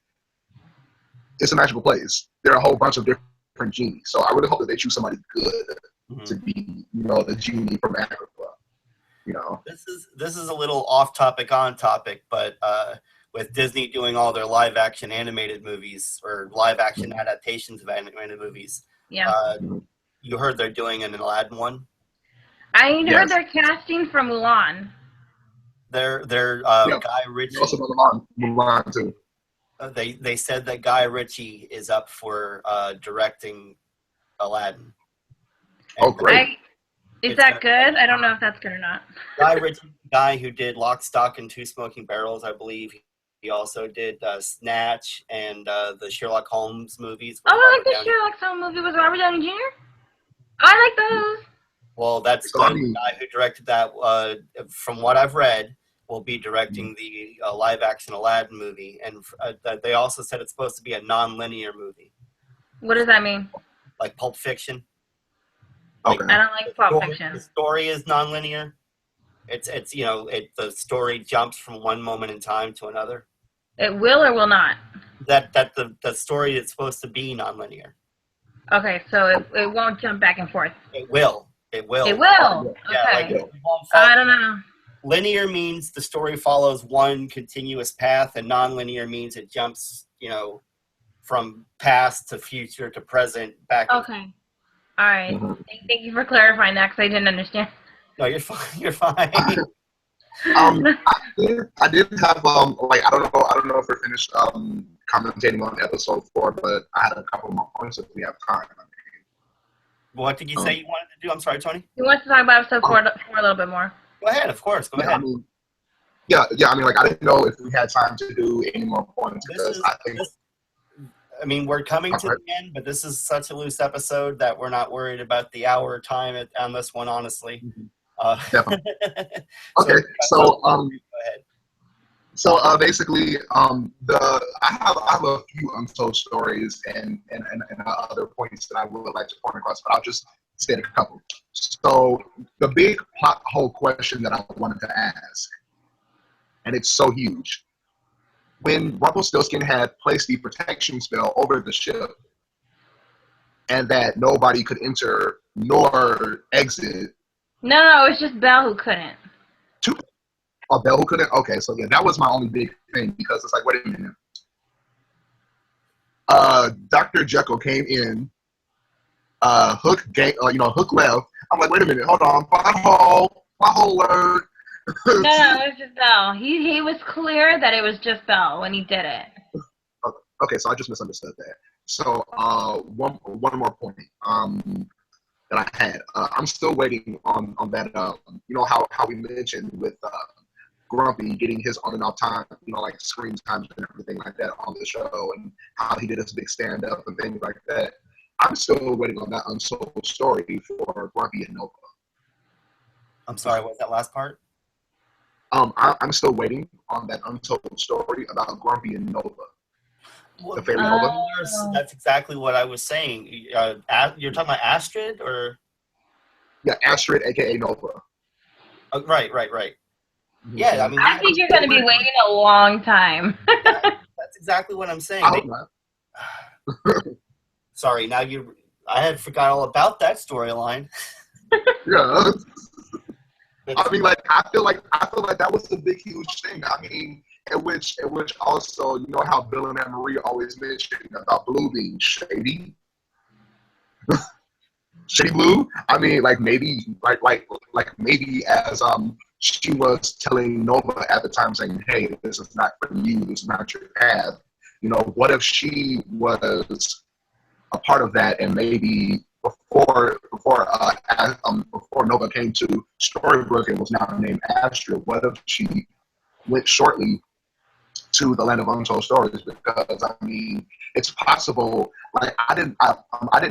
It's a magical place. There are a whole bunch of different genies, so I really hope that they choose somebody good to be, the genie from Africa. This is a little off topic, on topic, but with Disney doing all their live action animated movies or live action adaptations of animated movies, you heard they're doing an Aladdin one. I heard they're casting for Mulan. They're Guy Ritchie. Also Mulan too. They said that Guy Ritchie is up for directing Aladdin. Oh, great. Is that good? I don't know if that's good or not. Guy Ritchie, the guy who did Lock, Stock, and Two Smoking Barrels, I believe. He also did Snatch and the Sherlock Holmes movies. Oh, I like the Sherlock Holmes movie with Robert Downey Jr.? Oh, I like those. Well, that's the guy who directed that, from what I've read, will be directing the live-action Aladdin movie. And they also said it's supposed to be a non-linear movie. What does that mean? Like Pulp Fiction. Okay. I don't like Pulp Fiction. The story is non-linear. The story jumps from one moment in time to another. It will or will not? That the story is supposed to be non-linear. Okay, so it won't jump back and forth. It will. It will. It will. Yeah, okay. I don't know. Linear means the story follows one continuous path, and non-linear means it jumps, from past to future to present back. Okay. All right. Thank you for clarifying that, because I didn't understand. No, you're fine. You're fine. I did have I don't know if we're finished commentating on episode 4, but I had a couple more points if we have time. What did you say you wanted to do? I'm sorry, Tony. He wants to talk about episode 4 a little bit more. Go ahead, of course. Go ahead. I didn't know if we had time to do any more points because we're coming to the end, but this is such a loose episode that we're not worried about the hour time on this one, honestly. Definitely. Okay, so go ahead. So basically, I have a few untold stories and other points that I would like to point across, but I'll just state a couple. So the big plot hole question that I wanted to ask, and it's so huge. When Rumpelstiltskin had placed the protection spell over the ship, and that nobody could enter nor exit. No, it was just Belle who couldn't. Belle who couldn't? Okay, so yeah, that was my only big thing because it's like, wait a minute. Dr. Jekyll came in, Hook left. I'm like, wait a minute, hold on, my whole word. No, it was just Belle. He was clear that it was just Belle when he did it. Okay, so I just misunderstood that. So one more point that I had. I'm still waiting on that. How we mentioned with Grumpy getting his on and off time, like screen times and everything like that on the show, and how he did his big stand up and things like that. I'm still waiting on that untold story for Grumpy and Nova. I'm sorry, what was that last part? I'm still waiting on that untold story about Grumpy and Nova. The fairy Nova. That's exactly what I was saying. You're talking about Astrid, or? Yeah, Astrid, aka Nova. Right. Mm-hmm. Yeah, I mean, I think you're going to be waiting a long time. that's exactly what I'm saying. Sorry, now I had forgot all about that storyline. Yeah. I mean, I feel like that was a big, huge thing. I mean, in which also, how Bill and Anne Marie always mentioned about Blue being shady. Shady Blue. I mean, maybe as she was telling Nova at the time, saying, "Hey, this is not for you. This is not your path." What if she was a part of that, and maybe before Nova came to Storybrooke and was now named Astrid, what if she went shortly to the Land of Untold Stories? Because I mean, it's possible. I didn't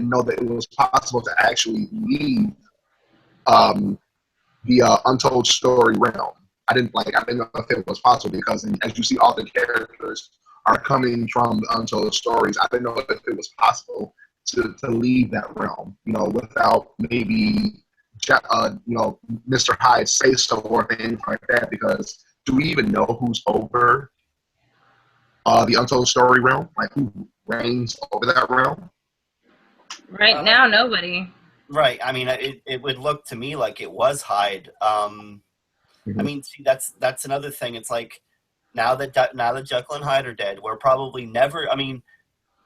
know that it was possible to actually leave the Untold Story realm. I didn't know if it was possible, because as you see, all the characters are coming from the Untold Stories. I didn't know if it was possible to leave that realm, without maybe Mr. Hyde say so or things like that. Because do we even know who's over the Untold Story realm? Who reigns over that realm? Right now, nobody. Right. I mean, it would look to me like it was Hyde. I mean, see, that's another thing. It's like now that Jekyll and Hyde are dead, we're probably never. I mean,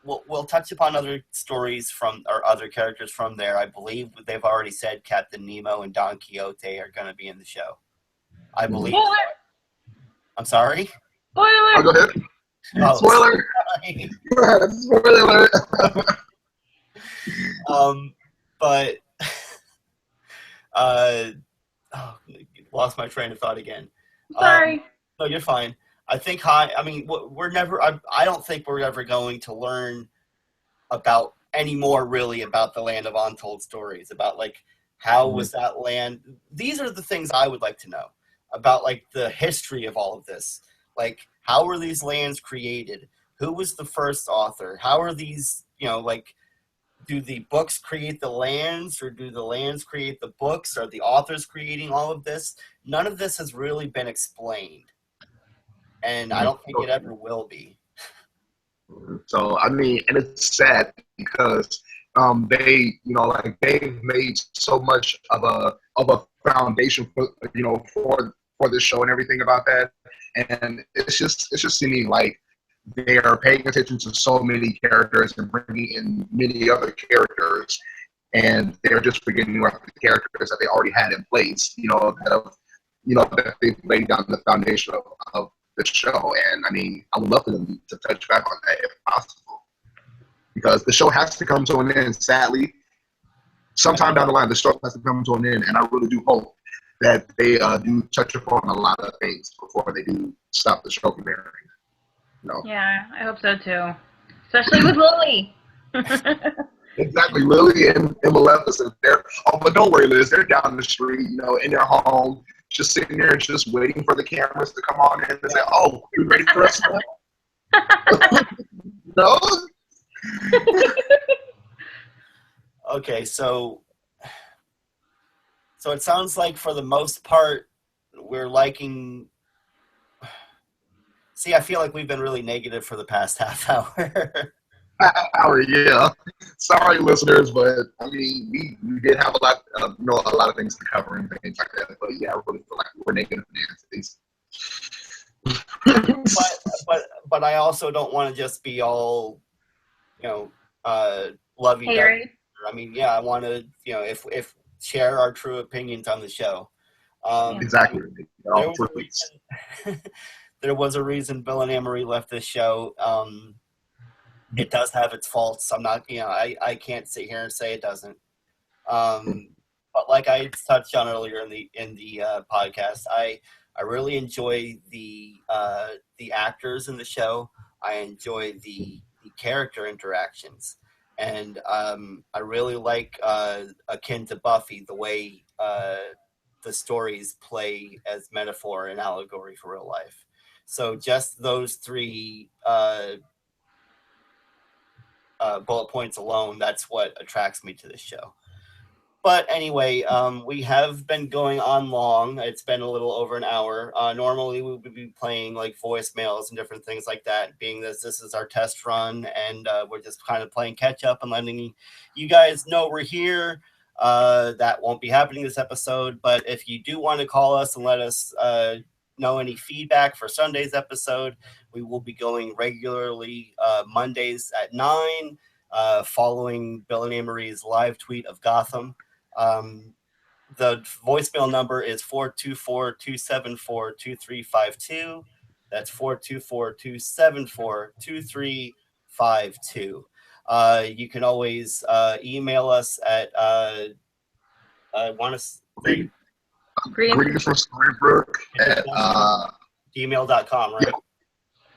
we'll touch upon other stories or other characters from there. I believe they've already said Captain Nemo and Don Quixote are going to be in the show. I believe. Spoiler. I'm sorry. Spoiler. Oh, go ahead. Oh, Spoiler. Go ahead. Spoiler alert. But lost my train of thought again. Sorry. No, you're fine. I think I mean, we're never. I don't think we're ever going to learn about any more really about the Land of Untold Stories. About how was that land? These are the things I would like to know about, the history of all of this. How were these lands created? Who was the first author? How are these? Do the books create the lands, or do the lands create the books? Are the authors creating all of this? None of this has really been explained. And I don't think it ever will be. So I mean, and it's sad because they've made so much of a foundation for this show and everything about that, and it's just seeming like they are paying attention to so many characters and bringing in many other characters, and they're just forgetting about the characters that they already had in place. That they've laid down the foundation of the show. And I mean, I would love for them to touch back on that if possible, because the show has to come to an end. Sadly, sometime down the line, the show has to come to an end, and I really do hope that they do touch upon a lot of things before they do stop the show from airing. Yeah, I hope so too, especially with Lily. Exactly, Lily and Maleficent. But don't worry, Liz. They're down the street, in their home, just sitting there and just waiting for the cameras to come on in and say, "Oh, you ready for us now?" No. Okay, so it sounds like for the most part we're liking. See, I feel like we've been really negative for the past half hour. Yeah. Sorry, listeners, but I mean, we did have a lot of things to cover and things like that. But yeah, I really feel like we're negative Nancy's. but I also don't want to just be all, lovey-dovey. Harry. I mean, yeah, I want to, if share our true opinions on the show. Exactly. There was a reason Bill and Anne Marie left this show. It does have its faults. I'm not, I can't sit here and say it doesn't. But like I touched on earlier in the podcast, I really enjoy the actors in the show. I enjoy the character interactions, and I really like akin to Buffy the way the stories play as metaphor and allegory for real life. So just those three bullet points alone, that's what attracts me to this show. But anyway, we have been going on long. It's been a little over an hour. Normally, we would be playing like voicemails and different things like that, being this is our test run, and we're just kind of playing catch up and letting you guys know we're here. That won't be happening this episode, but if you do want to call us and let us know any feedback for Sunday's episode, we will be going regularly Mondays at 9, following Bill and Anne Marie's live tweet of Gotham. The voicemail number is 424-274-2352. That's 424-274-2352. You can always email us at I want to say Greetings from Storybrooke at gmail.com, right? Yeah.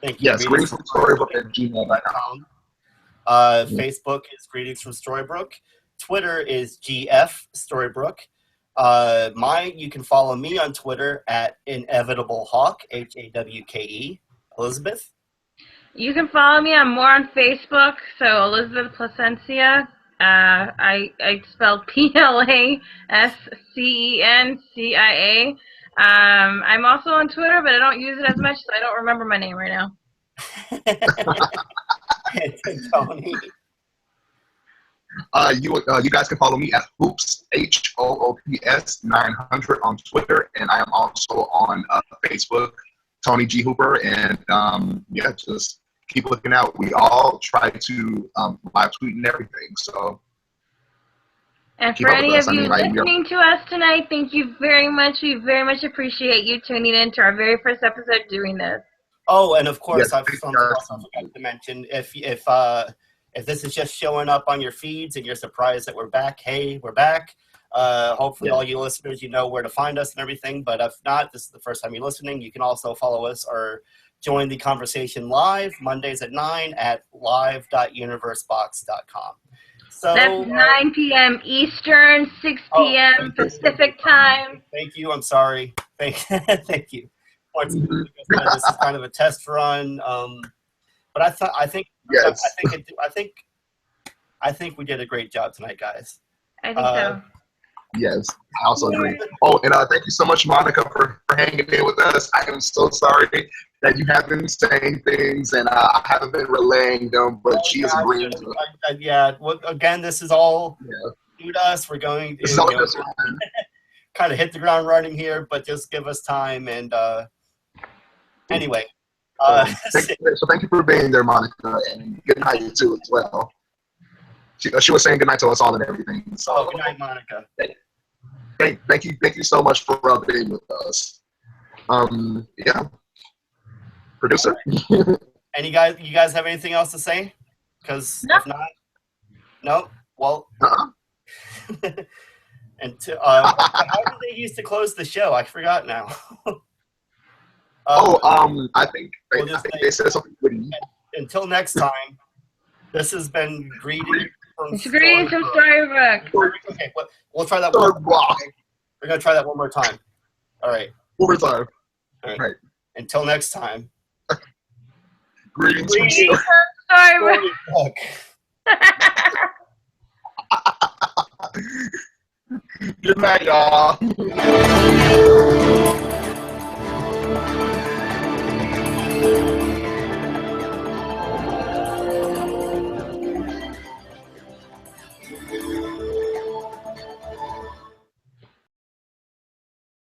Thank you. Yes, greetings from Storybrooke at gmail.com. Facebook is Greetings from Storybrooke. Twitter is GF Storybrooke. You can follow me on Twitter at Inevitable Hawk, HAWKE. Elizabeth? You can follow me. I'm more on Facebook, so Elizabeth Placencia. I spelled PLASCENCIA. I'm also on Twitter, but I don't use it as much, so I don't remember my name right now. Tony. You guys can follow me at Hoops HOOPS 900 on Twitter, and I am also on Facebook, Tony G Hooper, and just keep looking out. We all try to live tweet and everything, so. And for any of you listening to us tonight, thank you very much. We very much appreciate you tuning in to our very first episode doing this. Oh, and of course, I forgot to mention, if this is just showing up on your feeds and you're surprised that we're back, hey, we're back. Hopefully all you listeners, you know where to find us and everything. But if not, this is the first time you're listening, you can also follow us or join the conversation live Mondays at 9 at live.universebox.com. So that's 9 p.m. Eastern, 6 p.m. Pacific time. Thank you. I'm sorry. Thank you. This is kind of a test run, but I think we did a great job tonight, guys. I think so. Yes, I also agree. Oh, and thank you so much, Monica, for hanging in with us. I am so sorry that you have been saying things and I haven't been relaying them, but she is agreeing to it. Well, again, this is all new to us. We're going to kind of hit the ground running here, but just give us time. And anyway. So thank you for being there, Monica, and good night too as well. She was saying good night to us all and everything. So good night, Monica. Thank you so much for being with us. Producer. And you guys have anything else to say? Because if not, no. Well, and how did they used to close the show? I forgot now. I think they said something pretty. Until next time, this has been Greetings from Storybrooke. Okay, we'll try that one more time. We're going to try that one more time. All right. One more time. All right. Until next time. Greetings from Storybrooke. Good night, y'all.